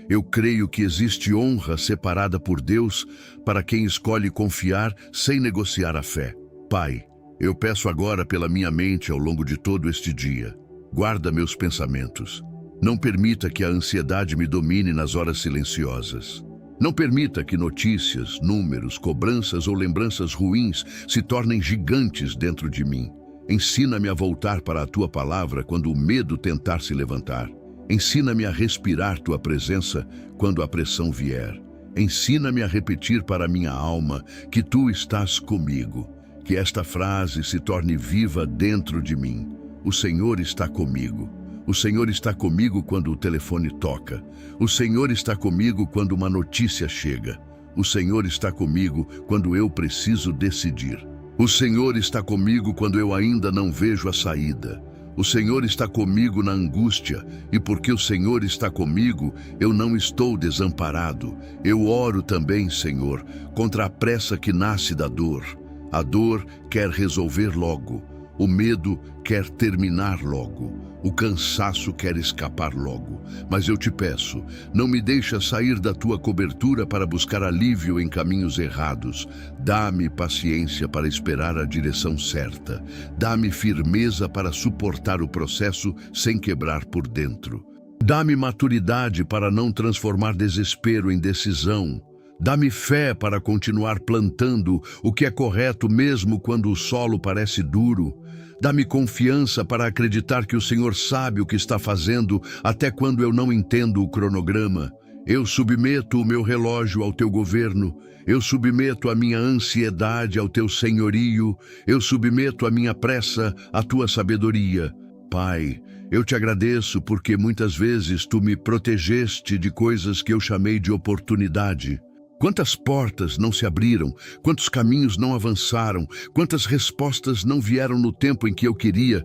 Eu creio que existe honra separada por Deus para quem escolhe confiar sem negociar a fé. Pai, eu peço agora pela minha mente ao longo de todo este dia. Guarda meus pensamentos. Não permita que a ansiedade me domine nas horas silenciosas. Não permita que notícias, números, cobranças ou lembranças ruins se tornem gigantes dentro de mim. Ensina-me a voltar para a tua palavra quando o medo tentar se levantar. Ensina-me a respirar tua presença quando a pressão vier. Ensina-me a repetir para minha alma que tu estás comigo. Que esta frase se torne viva dentro de mim. O Senhor está comigo. O Senhor está comigo quando o telefone toca. O Senhor está comigo quando uma notícia chega. O Senhor está comigo quando eu preciso decidir. O Senhor está comigo quando eu ainda não vejo a saída. O Senhor está comigo na angústia, e porque o Senhor está comigo, eu não estou desamparado. Eu oro também, Senhor, contra a pressa que nasce da dor. A dor quer resolver logo. O medo quer terminar logo. O cansaço quer escapar logo. Mas eu te peço, não me deixa sair da tua cobertura para buscar alívio em caminhos errados. Dá-me paciência para esperar a direção certa. Dá-me firmeza para suportar o processo sem quebrar por dentro. Dá-me maturidade para não transformar desespero em decisão. Dá-me fé para continuar plantando o que é correto mesmo quando o solo parece duro. Dá-me confiança para acreditar que o Senhor sabe o que está fazendo até quando eu não entendo o cronograma. Eu submeto o meu relógio ao teu governo. Eu submeto a minha ansiedade ao teu senhorio. Eu submeto a minha pressa à tua sabedoria. Pai, eu te agradeço porque muitas vezes tu me protegeste de coisas que eu chamei de oportunidade. Quantas portas não se abriram, quantos caminhos não avançaram, quantas respostas não vieram no tempo em que eu queria,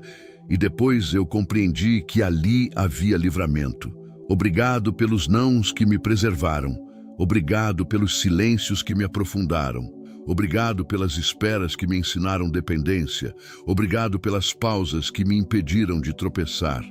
e depois eu compreendi que ali havia livramento. Obrigado pelos nãos que me preservaram. Obrigado pelos silêncios que me aprofundaram. Obrigado pelas esperas que me ensinaram dependência. Obrigado pelas pausas que me impediram de tropeçar.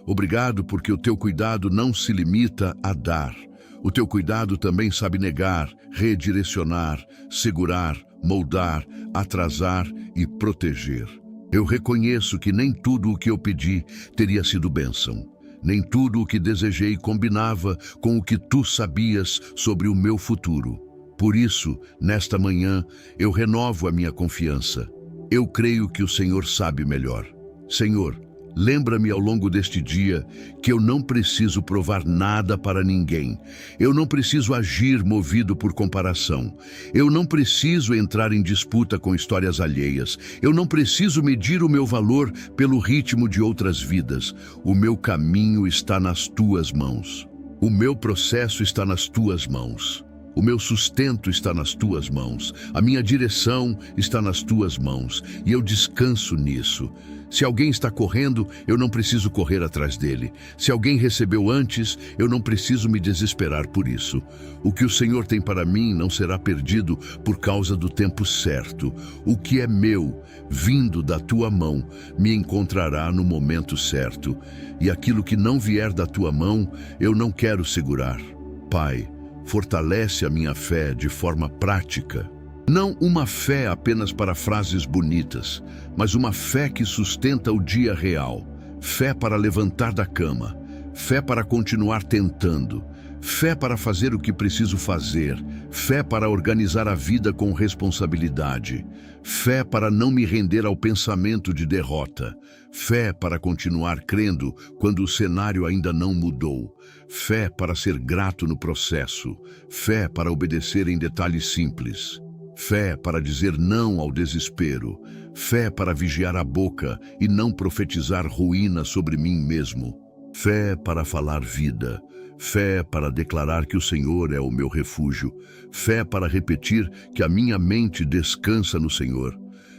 Obrigado porque o teu cuidado não se limita a dar. O teu cuidado também sabe negar, redirecionar, segurar, moldar, atrasar e proteger. Eu reconheço que nem tudo o que eu pedi teria sido bênção. Nem tudo o que desejei combinava com o que tu sabias sobre o meu futuro. Por isso, nesta manhã, eu renovo a minha confiança. Eu creio que o Senhor sabe melhor. Senhor, lembra-me ao longo deste dia que eu não preciso provar nada para ninguém. Eu não preciso agir movido por comparação. Eu não preciso entrar em disputa com histórias alheias. Eu não preciso medir o meu valor pelo ritmo de outras vidas. O meu caminho está nas tuas mãos. O meu processo está nas tuas mãos. O meu sustento está nas tuas mãos. A minha direção está nas tuas mãos. E eu descanso nisso. Se alguém está correndo, eu não preciso correr atrás dele. Se alguém recebeu antes, eu não preciso me desesperar por isso. O que o Senhor tem para mim não será perdido por causa do tempo certo. O que é meu, vindo da tua mão, me encontrará no momento certo. E aquilo que não vier da tua mão, eu não quero segurar. Pai, fortalece a minha fé de forma prática. Não uma fé apenas para frases bonitas, mas uma fé que sustenta o dia real. Fé para levantar da cama. Fé para continuar tentando. Fé para fazer o que preciso fazer. Fé para organizar a vida com responsabilidade. Fé para não me render ao pensamento de derrota. Fé para continuar crendo quando o cenário ainda não mudou. Fé para ser grato no processo. Fé para obedecer em detalhes simples. Fé para dizer não ao desespero. Fé para vigiar a boca e não profetizar ruína sobre mim mesmo. Fé para falar vida. Fé para declarar que o Senhor é o meu refúgio. Fé para repetir que a minha mente descansa no Senhor.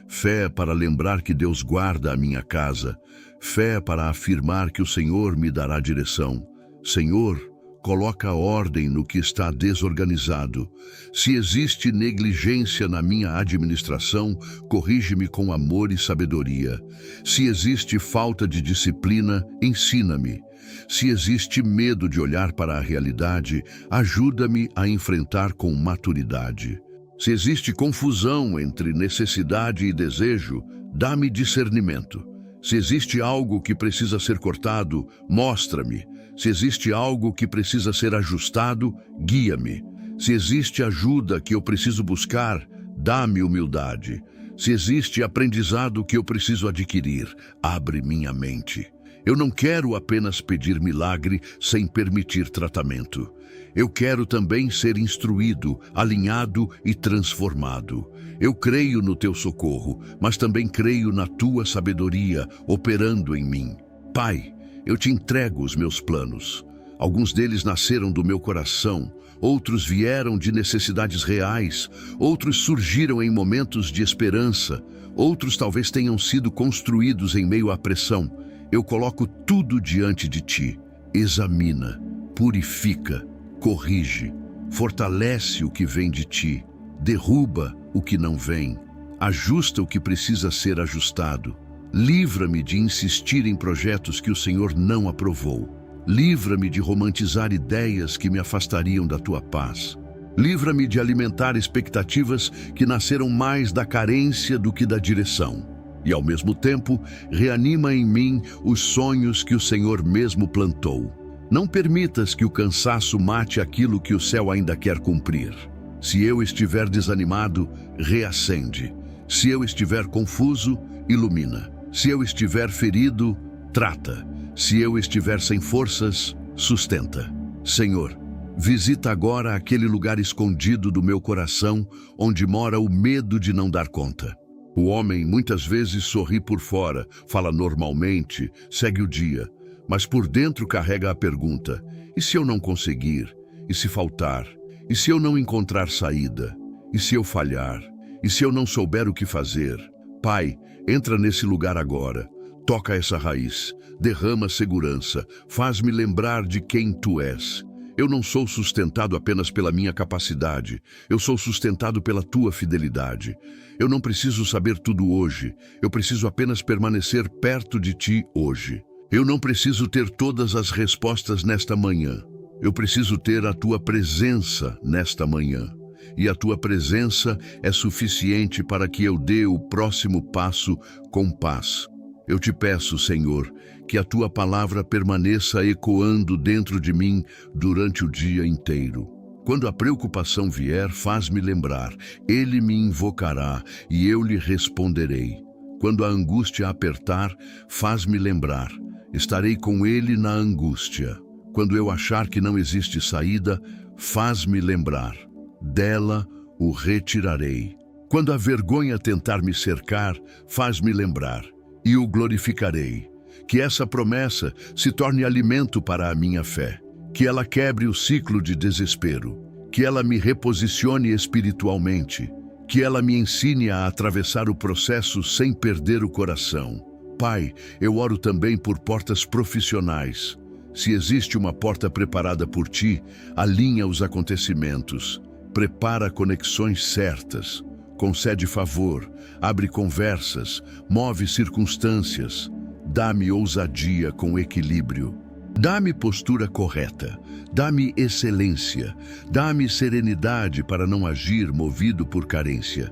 Fé para lembrar que Deus guarda a minha casa. Fé para afirmar que o Senhor me dará direção. Senhor, coloca ordem no que está desorganizado. Se existe negligência na minha administração, corrige-me com amor e sabedoria. Se existe falta de disciplina, ensina-me. Se existe medo de olhar para a realidade, ajuda-me a enfrentar com maturidade. Se existe confusão entre necessidade e desejo, dá-me discernimento. Se existe algo que precisa ser cortado, mostra-me. Se existe algo que precisa ser ajustado, guia-me. Se existe ajuda que eu preciso buscar, dá-me humildade. Se existe aprendizado que eu preciso adquirir, abre minha mente. Eu não quero apenas pedir milagre sem permitir tratamento. Eu quero também ser instruído, alinhado e transformado. Eu creio no teu socorro, mas também creio na tua sabedoria operando em mim. Pai, eu te entrego os meus planos. Alguns deles nasceram do meu coração, outros vieram de necessidades reais, outros surgiram em momentos de esperança, outros talvez tenham sido construídos em meio à pressão. Eu coloco tudo diante de ti. Examina, purifica, corrige, fortalece o que vem de ti, derruba o que não vem, ajusta o que precisa ser ajustado. Livra-me de insistir em projetos que o Senhor não aprovou. Livra-me de romantizar ideias que me afastariam da tua paz. Livra-me de alimentar expectativas que nasceram mais da carência do que da direção. E, ao mesmo tempo, reanima em mim os sonhos que o Senhor mesmo plantou. Não permitas que o cansaço mate aquilo que o céu ainda quer cumprir. Se eu estiver desanimado, reacende. Se eu estiver confuso, ilumina. Se eu estiver ferido, trata. Se eu estiver sem forças, sustenta. Senhor, visita agora aquele lugar escondido do meu coração, onde mora o medo de não dar conta. O homem muitas vezes sorri por fora, fala normalmente, segue o dia, mas por dentro carrega a pergunta: e se eu não conseguir? E se faltar? E se eu não encontrar saída? E se eu falhar? E se eu não souber o que fazer? Pai, entra nesse lugar agora, toca essa raiz, derrama segurança, faz-me lembrar de quem Tu és. Eu não sou sustentado apenas pela minha capacidade, eu sou sustentado pela Tua fidelidade. Eu não preciso saber tudo hoje, eu preciso apenas permanecer perto de Ti hoje. Eu não preciso ter todas as respostas nesta manhã, eu preciso ter a Tua presença nesta manhã. E a Tua presença é suficiente para que eu dê o próximo passo com paz. Eu te peço, Senhor, que a Tua palavra permaneça ecoando dentro de mim durante o dia inteiro. Quando a preocupação vier, faz-me lembrar, Ele me invocará e eu lhe responderei. Quando a angústia apertar, faz-me lembrar, estarei com Ele na angústia. Quando eu achar que não existe saída, faz-me lembrar, dela o retirarei. Quando a vergonha tentar me cercar, faz-me lembrar, e o glorificarei. Que essa promessa se torne alimento para a minha fé, que ela quebre o ciclo de desespero, que ela me reposicione espiritualmente, que ela me ensine a atravessar o processo sem perder o coração. Pai, eu oro também por portas profissionais. Se existe uma porta preparada por Ti, alinha os acontecimentos, prepara conexões certas, concede favor, abre conversas, move circunstâncias. Dá-me ousadia com equilíbrio. Dá-me postura correta. Dá-me excelência. Dá-me serenidade para não agir movido por carência.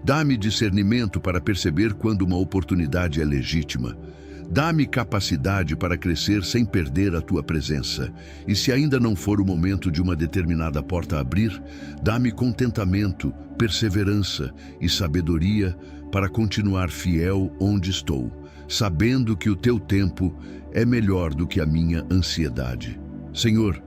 Dá-me discernimento para perceber quando uma oportunidade é legítima. Dá-me capacidade para crescer sem perder a Tua presença. E se ainda não for o momento de uma determinada porta abrir, dá-me contentamento, perseverança e sabedoria para continuar fiel onde estou, sabendo que o Teu tempo é melhor do que a minha ansiedade. Senhor,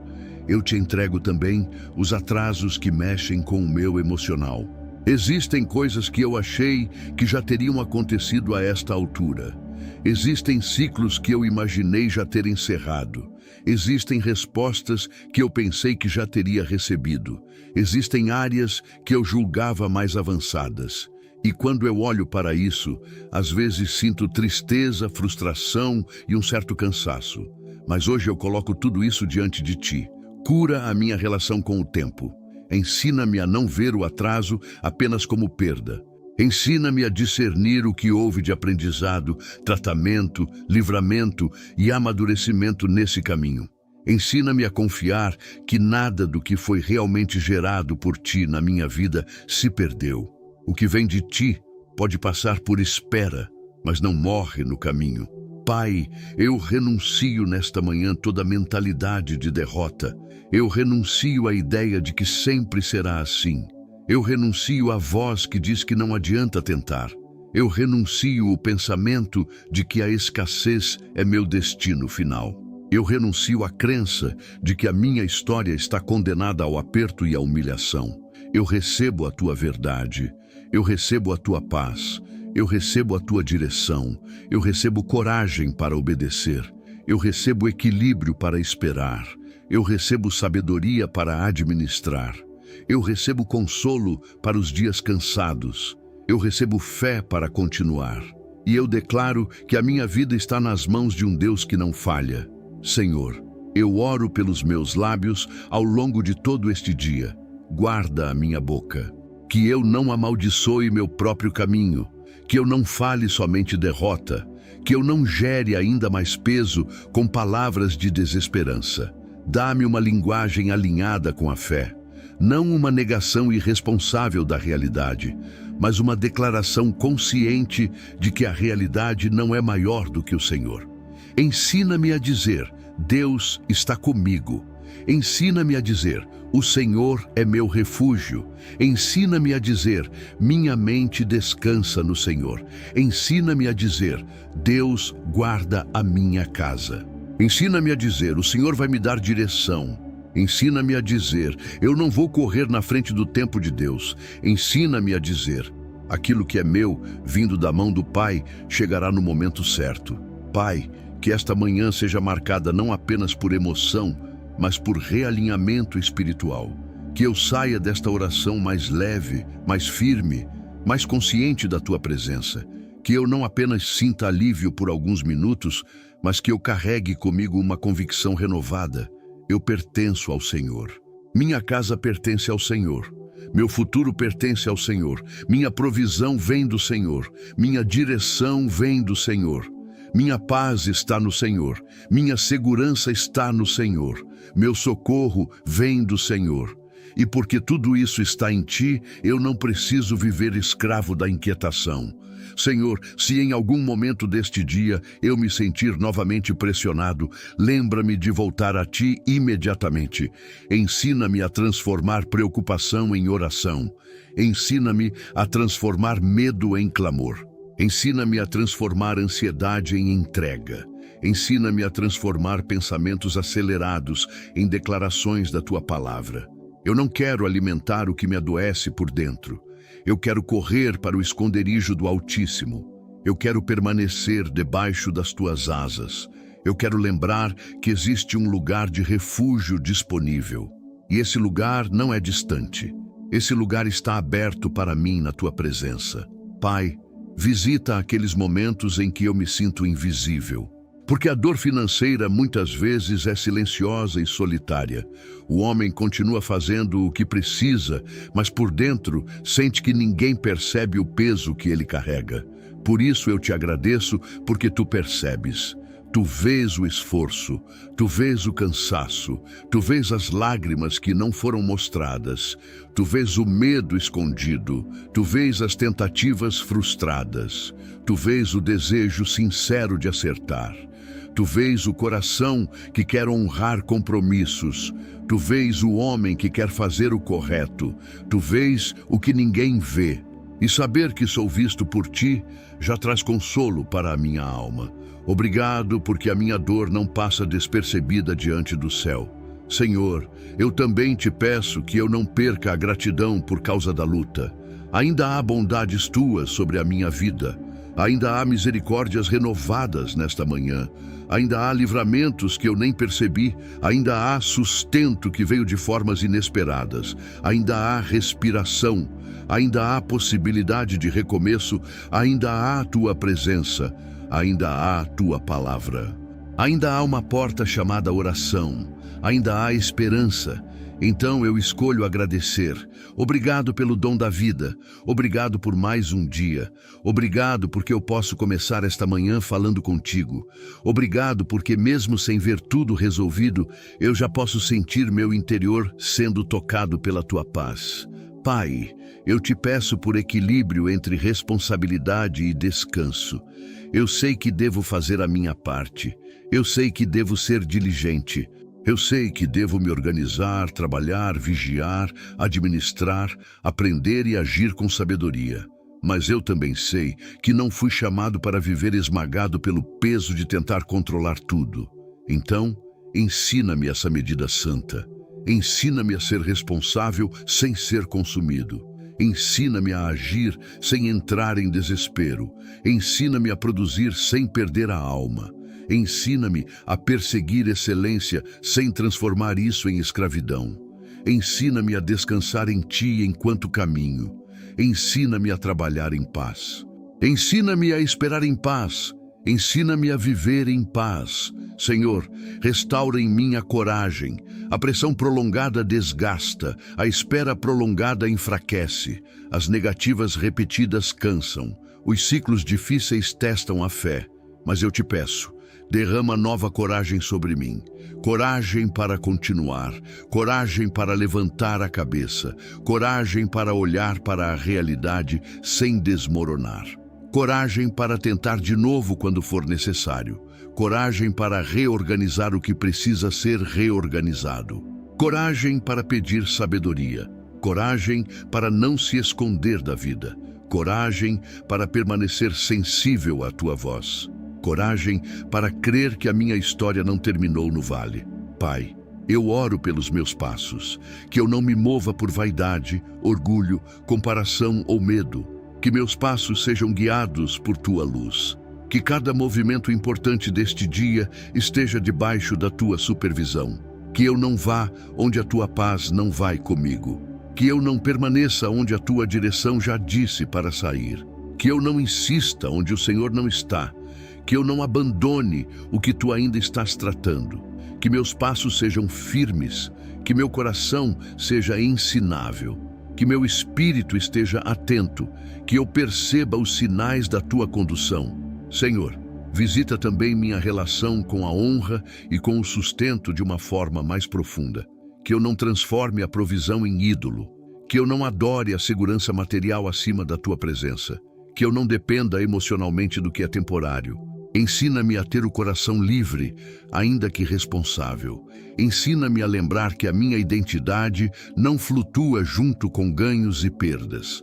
eu Te entrego também os atrasos que mexem com o meu emocional. Existem coisas que eu achei que já teriam acontecido a esta altura. Existem ciclos que eu imaginei já ter encerrado. Existem respostas que eu pensei que já teria recebido. Existem áreas que eu julgava mais avançadas. E quando eu olho para isso, às vezes sinto tristeza, frustração e um certo cansaço. Mas hoje eu coloco tudo isso diante de Ti. Cura a minha relação com o tempo. Ensina-me a não ver o atraso apenas como perda. Ensina-me a discernir o que houve de aprendizado, tratamento, livramento e amadurecimento nesse caminho. Ensina-me a confiar que nada do que foi realmente gerado por Ti na minha vida se perdeu. O que vem de Ti pode passar por espera, mas não morre no caminho. Pai, eu renuncio nesta manhã toda a mentalidade de derrota. Eu renuncio à ideia de que sempre será assim. Eu renuncio à voz que diz que não adianta tentar. Eu renuncio o pensamento de que a escassez é meu destino final. Eu renuncio à crença de que a minha história está condenada ao aperto e à humilhação. Eu recebo a Tua verdade. Eu recebo a Tua paz, eu recebo a Tua direção, eu recebo coragem para obedecer, eu recebo equilíbrio para esperar, eu recebo sabedoria para administrar, eu recebo consolo para os dias cansados, eu recebo fé para continuar. E eu declaro que a minha vida está nas mãos de um Deus que não falha. Senhor, eu oro pelos meus lábios ao longo de todo este dia. Guarda a minha boca. Que eu não amaldiçoe meu próprio caminho, que eu não fale somente derrota, que eu não gere ainda mais peso com palavras de desesperança. Dá-me uma linguagem alinhada com a fé, não uma negação irresponsável da realidade, mas uma declaração consciente de que a realidade não é maior do que o Senhor. Ensina-me a dizer, Deus está comigo. Ensina-me a dizer: o Senhor é meu refúgio. Ensina-me a dizer: minha mente descansa no Senhor. Ensina-me a dizer: Deus guarda a minha casa. Ensina-me a dizer: o Senhor vai me dar direção. Ensina-me a dizer: eu não vou correr na frente do tempo de Deus. Ensina-me a dizer: aquilo que é meu, vindo da mão do Pai, chegará no momento certo. Pai, que esta manhã seja marcada não apenas por emoção, mas por realinhamento espiritual. Que eu saia desta oração mais leve, mais firme, mais consciente da Tua presença. Que eu não apenas sinta alívio por alguns minutos, mas que eu carregue comigo uma convicção renovada. Eu pertenço ao Senhor. Minha casa pertence ao Senhor. Meu futuro pertence ao Senhor. Minha provisão vem do Senhor. Minha direção vem do Senhor. Minha paz está no Senhor. Minha segurança está no Senhor. Meu socorro vem do Senhor. E porque tudo isso está em Ti, eu não preciso viver escravo da inquietação. Senhor, se em algum momento deste dia eu me sentir novamente pressionado, lembra-me de voltar a Ti imediatamente. Ensina-me a transformar preocupação em oração. Ensina-me a transformar medo em clamor. Ensina-me a transformar ansiedade em entrega. Ensina-me a transformar pensamentos acelerados em declarações da Tua palavra. Eu não quero alimentar o que me adoece por dentro. Eu quero correr para o esconderijo do Altíssimo. Eu quero permanecer debaixo das Tuas asas. Eu quero lembrar que existe um lugar de refúgio disponível. E esse lugar não é distante. Esse lugar está aberto para mim na Tua presença. Pai, visita aqueles momentos em que eu me sinto invisível. Porque a dor financeira muitas vezes é silenciosa e solitária. O homem continua fazendo o que precisa, mas por dentro sente que ninguém percebe o peso que ele carrega. Por isso eu te agradeço, porque tu percebes. Tu vês o esforço, tu vês o cansaço, tu vês as lágrimas que não foram mostradas, tu vês o medo escondido, tu vês as tentativas frustradas, tu vês o desejo sincero de acertar, tu vês o coração que quer honrar compromissos, tu vês o homem que quer fazer o correto, tu vês o que ninguém vê. E saber que sou visto por Ti já traz consolo para a minha alma. Obrigado, porque a minha dor não passa despercebida diante do céu. Senhor, eu também te peço que eu não perca a gratidão por causa da luta. Ainda há bondades Tuas sobre a minha vida. Ainda há misericórdias renovadas nesta manhã. Ainda há livramentos que eu nem percebi. Ainda há sustento que veio de formas inesperadas. Ainda há respiração. Ainda há possibilidade de recomeço. Ainda há a Tua presença. Ainda há a Tua palavra. Ainda há uma porta chamada oração. Ainda há esperança. Então eu escolho agradecer. Obrigado pelo dom da vida. Obrigado por mais um dia. Obrigado porque eu posso começar esta manhã falando contigo. Obrigado porque mesmo sem ver tudo resolvido, eu já posso sentir meu interior sendo tocado pela Tua paz. Pai, eu te peço por equilíbrio entre responsabilidade e descanso. Eu sei que devo fazer a minha parte. Eu sei que devo ser diligente. Eu sei que devo me organizar, trabalhar, vigiar, administrar, aprender e agir com sabedoria. Mas eu também sei que não fui chamado para viver esmagado pelo peso de tentar controlar tudo. Então, ensina-me essa medida santa. Ensina-me a ser responsável sem ser consumido. Ensina-me a agir sem entrar em desespero. Ensina-me a produzir sem perder a alma. Ensina-me a perseguir excelência sem transformar isso em escravidão. Ensina-me a descansar em Ti enquanto caminho. Ensina-me a trabalhar em paz. Ensina-me a esperar em paz. Ensina-me a viver em paz. Senhor, restaura em mim a coragem. A pressão prolongada desgasta, a espera prolongada enfraquece. As negativas repetidas cansam. Os ciclos difíceis testam a fé. Mas eu te peço, derrama nova coragem sobre mim. Coragem para continuar. Coragem para levantar a cabeça. Coragem para olhar para a realidade sem desmoronar. Coragem para tentar de novo quando for necessário. coragem para reorganizar o que precisa ser reorganizado, coragem para pedir sabedoria, coragem para não se esconder da vida, coragem para permanecer sensível à tua voz, coragem para crer que a minha história não terminou no vale. Pai, eu oro pelos meus passos, que eu não me mova por vaidade, orgulho, comparação ou medo, que meus passos sejam guiados por tua luz, que cada movimento importante deste dia esteja debaixo da tua supervisão, que eu não vá onde a tua paz não vai comigo, que eu não permaneça onde a tua direção já disse para sair, que eu não insista onde o Senhor não está, que eu não abandone o que tu ainda estás tratando, que meus passos sejam firmes, que meu coração seja ensinável, que meu espírito esteja atento, que eu perceba os sinais da tua condução. Senhor, visita também minha relação com a honra e com o sustento de uma forma mais profunda, que eu não transforme a provisão em ídolo, que eu não adore a segurança material acima da tua presença, que eu não dependa emocionalmente do que é temporário. Ensina-me a ter o coração livre, ainda que responsável. Ensina-me a lembrar que a minha identidade não flutua junto com ganhos e perdas.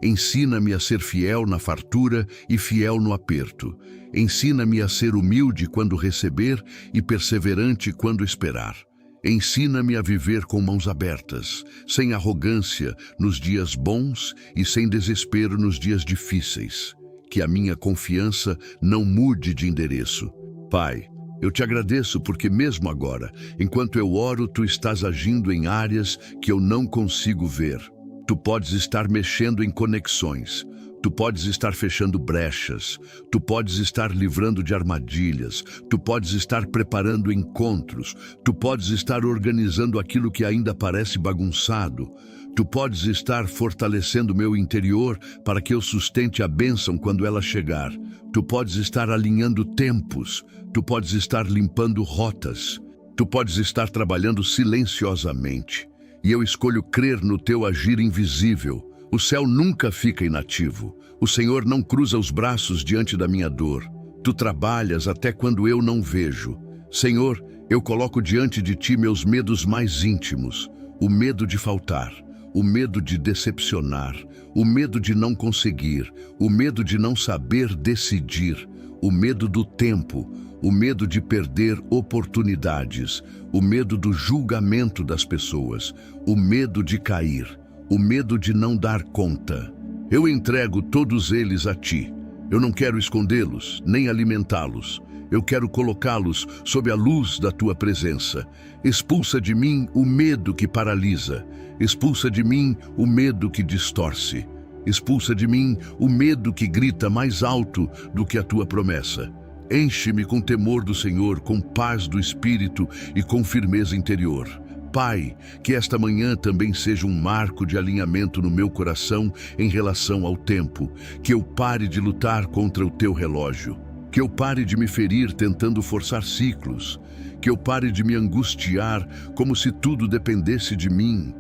Ensina-me a ser fiel na fartura e fiel no aperto. Ensina-me a ser humilde quando receber e perseverante quando esperar. Ensina-me a viver com mãos abertas, sem arrogância nos dias bons e sem desespero nos dias difíceis. Que a minha confiança não mude de endereço. Pai, eu te agradeço porque mesmo agora, enquanto eu oro, tu estás agindo em áreas que eu não consigo ver. Tu podes estar mexendo em conexões, tu podes estar fechando brechas, tu podes estar livrando de armadilhas, tu podes estar preparando encontros, tu podes estar organizando aquilo que ainda parece bagunçado. Tu podes estar fortalecendo meu interior para que eu sustente a bênção quando ela chegar. Tu podes estar alinhando tempos. Tu podes estar limpando rotas. Tu podes estar trabalhando silenciosamente. E eu escolho crer no teu agir invisível. O céu nunca fica inativo. O Senhor não cruza os braços diante da minha dor. Tu trabalhas até quando eu não vejo. Senhor, eu coloco diante de ti meus medos mais íntimos. O medo de faltar. O medo de decepcionar, o medo de não conseguir, o medo de não saber decidir, o medo do tempo, o medo de perder oportunidades, o medo do julgamento das pessoas, o medo de cair, o medo de não dar conta. Eu entrego todos eles a ti. Eu não quero escondê-los, nem alimentá-los. Eu quero colocá-los sob a luz da tua presença. Expulsa de mim o medo que paralisa. Expulsa de mim o medo que distorce. Expulsa de mim o medo que grita mais alto do que a tua promessa. Enche-me com temor do Senhor, com paz do Espírito e com firmeza interior. Pai, que esta manhã também seja um marco de alinhamento no meu coração em relação ao tempo. Que eu pare de lutar contra o teu relógio. Que eu pare de me ferir tentando forçar ciclos. Que eu pare de me angustiar como se tudo dependesse de mim.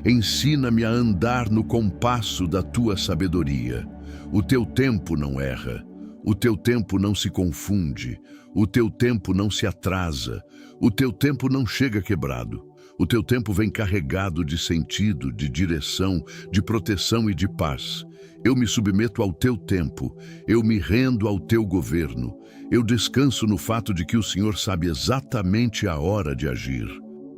Ensina-me a andar no compasso da tua sabedoria. O teu tempo não erra. O teu tempo não se confunde. O teu tempo não se atrasa. O teu tempo não chega quebrado. O teu tempo vem carregado de sentido, de direção, de proteção e de paz. Eu me submeto ao teu tempo, eu me rendo ao teu governo. Eu descanso no fato de que o Senhor sabe exatamente a hora de agir.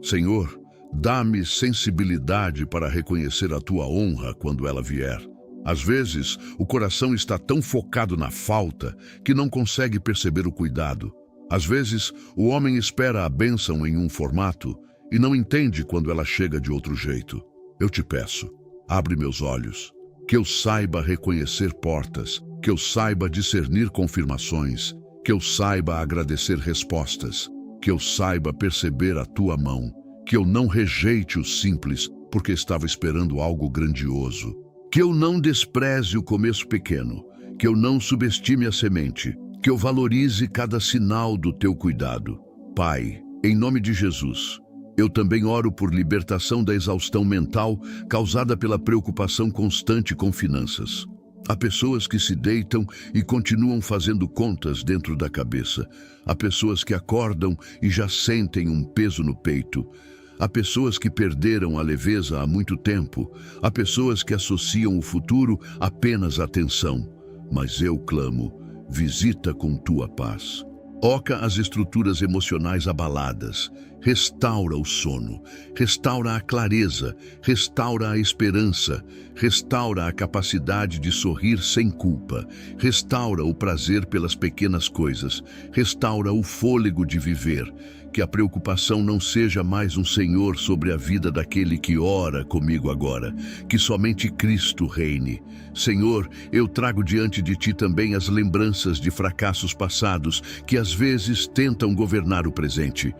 Senhor, dá-me sensibilidade para reconhecer a tua honra quando ela vier. Às vezes, o coração está tão focado na falta que não consegue perceber o cuidado. Às vezes, o homem espera a bênção em um formato e não entende quando ela chega de outro jeito. Eu te peço, abre meus olhos, que eu saiba reconhecer portas, que eu saiba discernir confirmações, que eu saiba agradecer respostas, que eu saiba perceber a tua mão, que eu não rejeite o simples porque estava esperando algo grandioso, que eu não despreze o começo pequeno, que eu não subestime a semente, que eu valorize cada sinal do teu cuidado. Pai, em nome de Jesus, eu também oro por libertação da exaustão mental causada pela preocupação constante com finanças. Há pessoas que se deitam e continuam fazendo contas dentro da cabeça. Há pessoas que acordam e já sentem um peso no peito. Há pessoas que perderam a leveza há muito tempo. Há pessoas que associam o futuro apenas à tensão. Mas eu clamo, visita com tua paz. Toca as estruturas emocionais abaladas, restaura o sono, restaura a clareza, restaura a esperança, restaura a capacidade de sorrir sem culpa, restaura o prazer pelas pequenas coisas, restaura o fôlego de viver. Que a preocupação não seja mais um senhor sobre a vida daquele que ora comigo agora, que somente Cristo reine. Senhor, eu trago diante de Ti também as lembranças de fracassos passados que às vezes tentam governar o presente.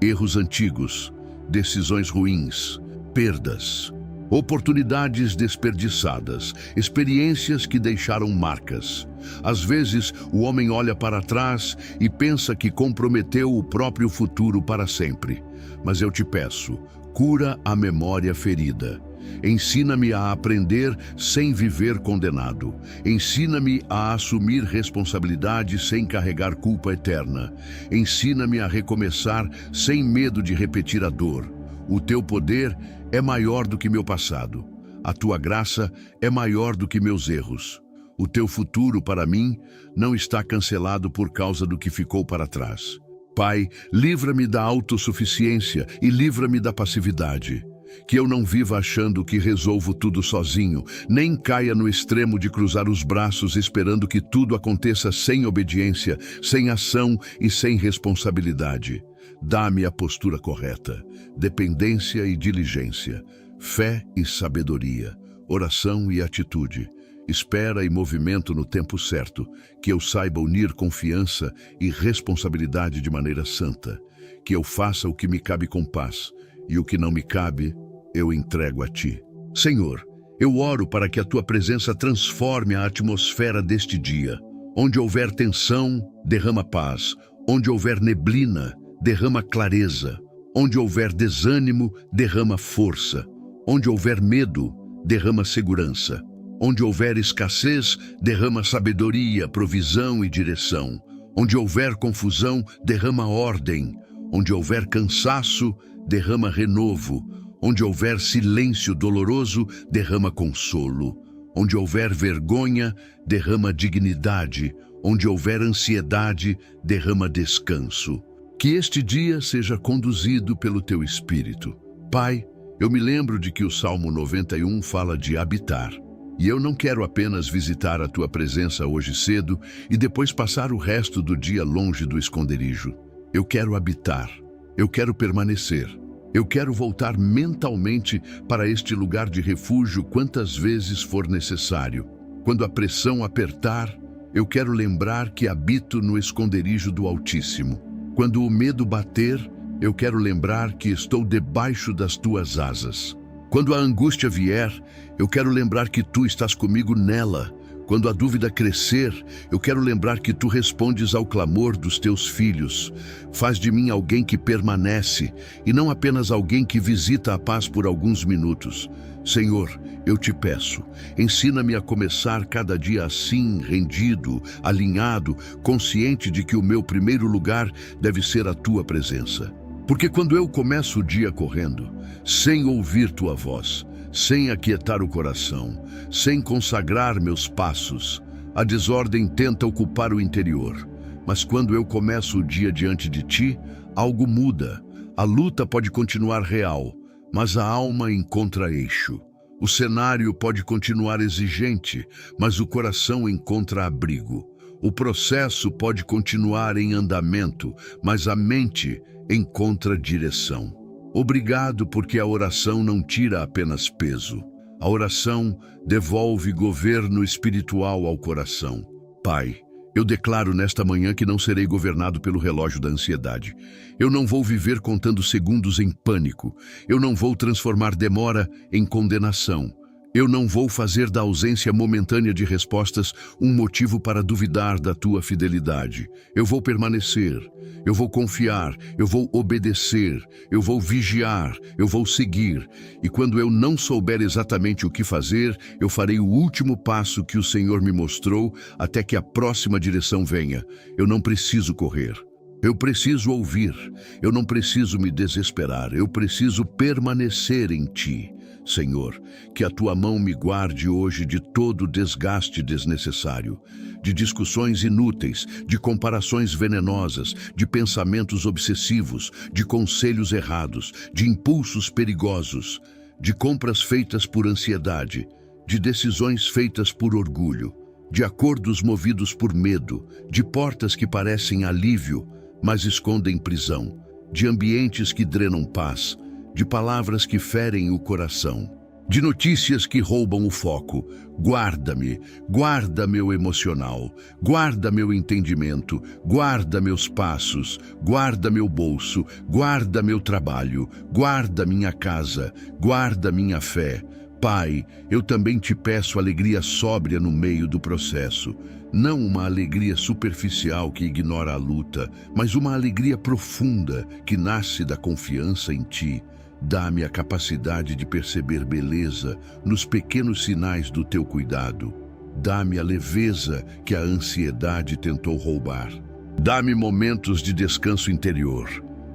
Erros antigos, decisões ruins, perdas, oportunidades desperdiçadas, experiências que deixaram marcas. Às vezes, o homem olha para trás e pensa que comprometeu o próprio futuro para sempre. Mas eu te peço, cura a memória ferida. Ensina-me a aprender sem viver condenado. Ensina-me a assumir responsabilidade sem carregar culpa eterna. Ensina-me a recomeçar sem medo de repetir a dor. O teu poder é maior do que meu passado. A tua graça é maior do que meus erros. O teu futuro para mim não está cancelado por causa do que ficou para trás. Pai, livra-me da autossuficiência e livra-me da passividade. Que eu não viva achando que resolvo tudo sozinho, nem caia no extremo de cruzar os braços esperando que tudo aconteça sem obediência, sem ação e sem responsabilidade. Dá-me a postura correta, dependência e diligência, fé e sabedoria, oração e atitude, espera e movimento no tempo certo, que eu saiba unir confiança e responsabilidade de maneira santa, que eu faça o que me cabe com paz, e o que não me cabe, eu entrego a Ti. Senhor, eu oro para que a Tua presença transforme a atmosfera deste dia. Onde houver tensão, derrama paz. Onde houver neblina, derrama clareza. Onde houver desânimo, derrama força. Onde houver medo, derrama segurança. Onde houver escassez, derrama sabedoria, provisão e direção. Onde houver confusão, derrama ordem. Onde houver cansaço, derrama renovo. Onde houver silêncio doloroso, derrama consolo. Onde houver vergonha, derrama dignidade. Onde houver ansiedade, derrama descanso. Que este dia seja conduzido pelo Teu Espírito. Pai, eu me lembro de que o Salmo 91 fala de habitar. E eu não quero apenas visitar a Tua presença hoje cedo e depois passar o resto do dia longe do esconderijo. Eu quero habitar. Eu quero permanecer. Eu quero voltar mentalmente para este lugar de refúgio quantas vezes for necessário. Quando a pressão apertar, eu quero lembrar que habito no esconderijo do Altíssimo. Quando o medo bater, eu quero lembrar que estou debaixo das Tuas asas. Quando a angústia vier, eu quero lembrar que Tu estás comigo nela. Quando a dúvida crescer, eu quero lembrar que Tu respondes ao clamor dos Teus filhos. Faz de mim alguém que permanece e não apenas alguém que visita a paz por alguns minutos. Senhor, eu Te peço, ensina-me a começar cada dia assim, rendido, alinhado, consciente de que o meu primeiro lugar deve ser a Tua presença. Porque quando eu começo o dia correndo, sem ouvir Tua voz, sem aquietar o coração, sem consagrar meus passos, a desordem tenta ocupar o interior. Mas quando eu começo o dia diante de Ti, algo muda. A luta pode continuar real, mas a alma encontra eixo. O cenário pode continuar exigente, mas o coração encontra abrigo. O processo pode continuar em andamento, mas a mente encontra direção. Obrigado porque a oração não tira apenas peso. A oração devolve governo espiritual ao coração. Pai, eu declaro nesta manhã que não serei governado pelo relógio da ansiedade. Eu não vou viver contando segundos em pânico. Eu não vou transformar demora em condenação. Eu não vou fazer da ausência momentânea de respostas um motivo para duvidar da tua fidelidade. Eu vou permanecer, eu vou confiar, eu vou obedecer, eu vou vigiar, eu vou seguir. E quando eu não souber exatamente o que fazer, eu farei o último passo que o Senhor me mostrou até que a próxima direção venha. Eu não preciso correr. Eu preciso ouvir, eu não preciso me desesperar, eu preciso permanecer em Ti. Senhor, que a Tua mão me guarde hoje de todo desgaste desnecessário, de discussões inúteis, de comparações venenosas, de pensamentos obsessivos, de conselhos errados, de impulsos perigosos, de compras feitas por ansiedade, de decisões feitas por orgulho, de acordos movidos por medo, de portas que parecem alívio, mas escondem prisão, de ambientes que drenam paz, de palavras que ferem o coração, de notícias que roubam o foco. Guarda-me, guarda meu emocional, guarda meu entendimento, guarda meus passos, guarda meu bolso, guarda meu trabalho, guarda minha casa, guarda minha fé. Pai, eu também te peço alegria sóbria no meio do processo. Não uma alegria superficial que ignora a luta, mas uma alegria profunda que nasce da confiança em Ti. Dá-me a capacidade de perceber beleza nos pequenos sinais do Teu cuidado. Dá-me a leveza que a ansiedade tentou roubar. Dá-me momentos de descanso interior.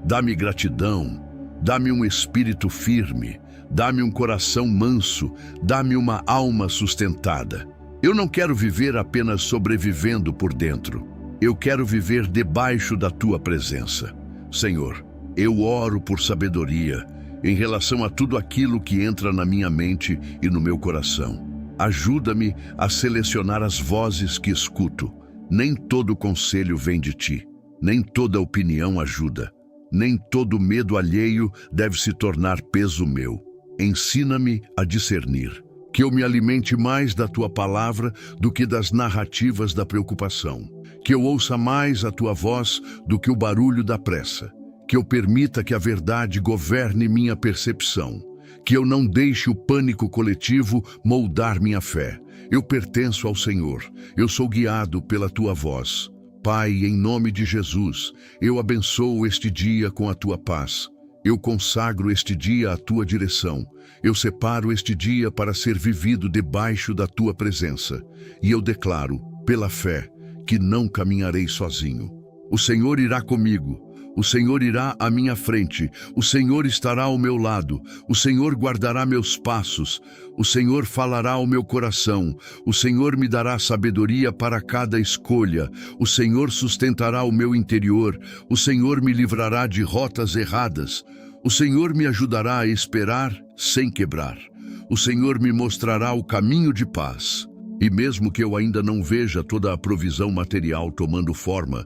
Dá-me gratidão. Dá-me um espírito firme. Dá-me um coração manso. Dá-me uma alma sustentada. Eu não quero viver apenas sobrevivendo por dentro. Eu quero viver debaixo da Tua presença. Senhor, eu oro por sabedoria em relação a tudo aquilo que entra na minha mente e no meu coração. Ajuda-me a selecionar as vozes que escuto. Nem todo conselho vem de Ti. Nem toda opinião ajuda. Nem todo medo alheio deve se tornar peso meu. Ensina-me a discernir. Que eu me alimente mais da Tua palavra do que das narrativas da preocupação. Que eu ouça mais a Tua voz do que o barulho da pressa. Que eu permita que a verdade governe minha percepção. Que eu não deixe o pânico coletivo moldar minha fé. Eu pertenço ao Senhor. Eu sou guiado pela Tua voz. Pai, em nome de Jesus, eu abençoo este dia com a Tua paz. Eu consagro este dia à Tua direção. Eu separo este dia para ser vivido debaixo da Tua presença. E eu declaro, pela fé, que não caminharei sozinho. O Senhor irá comigo. O Senhor irá à minha frente, o Senhor estará ao meu lado, o Senhor guardará meus passos, o Senhor falará ao meu coração, o Senhor me dará sabedoria para cada escolha, o Senhor sustentará o meu interior, o Senhor me livrará de rotas erradas, o Senhor me ajudará a esperar sem quebrar, o Senhor me mostrará o caminho de paz. E mesmo que eu ainda não veja toda a provisão material tomando forma,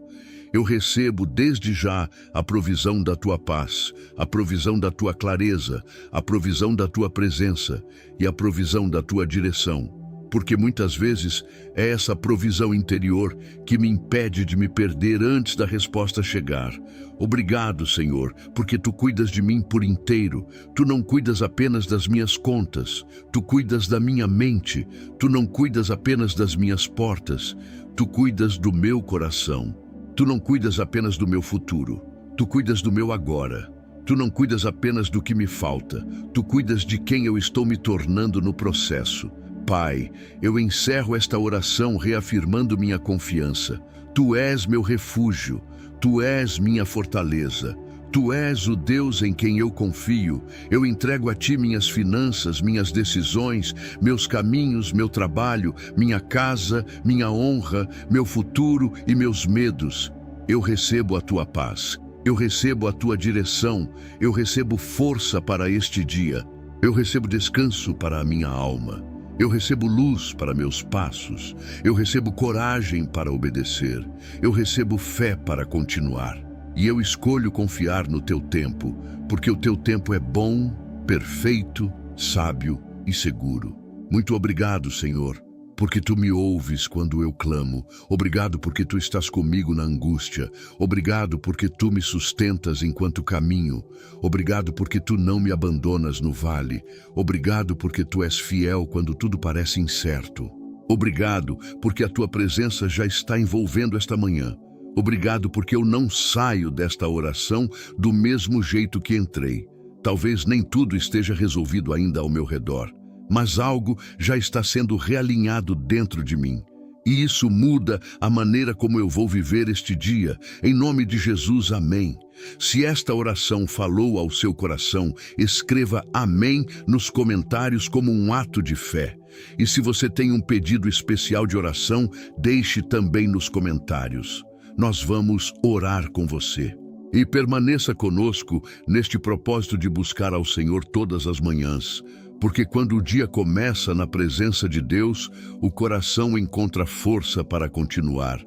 eu recebo desde já a provisão da Tua paz, a provisão da Tua clareza, a provisão da Tua presença e a provisão da Tua direção. Porque muitas vezes é essa provisão interior que me impede de me perder antes da resposta chegar. Obrigado, Senhor, porque Tu cuidas de mim por inteiro. Tu não cuidas apenas das minhas contas. Tu cuidas da minha mente. Tu não cuidas apenas das minhas portas. Tu cuidas do meu coração. Tu não cuidas apenas do meu futuro, Tu cuidas do meu agora. Tu não cuidas apenas do que me falta, Tu cuidas de quem eu estou me tornando no processo. Pai, eu encerro esta oração reafirmando minha confiança. Tu és meu refúgio, Tu és minha fortaleza. Tu és o Deus em quem eu confio. Eu entrego a Ti minhas finanças, minhas decisões, meus caminhos, meu trabalho, minha casa, minha honra, meu futuro e meus medos. Eu recebo a Tua paz. Eu recebo a Tua direção. Eu recebo força para este dia. Eu recebo descanso para a minha alma. Eu recebo luz para meus passos. Eu recebo coragem para obedecer. Eu recebo fé para continuar. E eu escolho confiar no Teu tempo, porque o Teu tempo é bom, perfeito, sábio e seguro. Muito obrigado, Senhor, porque tu me ouves quando eu clamo. Obrigado porque tu estás comigo na angústia. Obrigado porque tu me sustentas enquanto caminho. Obrigado porque tu não me abandonas no vale. Obrigado porque tu és fiel quando tudo parece incerto. Obrigado porque a tua presença já está envolvendo esta manhã. Obrigado porque eu não saio desta oração do mesmo jeito que entrei. Talvez nem tudo esteja resolvido ainda ao meu redor, mas algo já está sendo realinhado dentro de mim. E isso muda a maneira como eu vou viver este dia. Em nome de Jesus, amém. Se esta oração falou ao seu coração, escreva amém nos comentários como um ato de fé. E se você tem um pedido especial de oração, deixe também nos comentários. Nós vamos orar com você. E permaneça conosco neste propósito de buscar ao Senhor todas as manhãs, porque quando o dia começa na presença de Deus, o coração encontra força para continuar.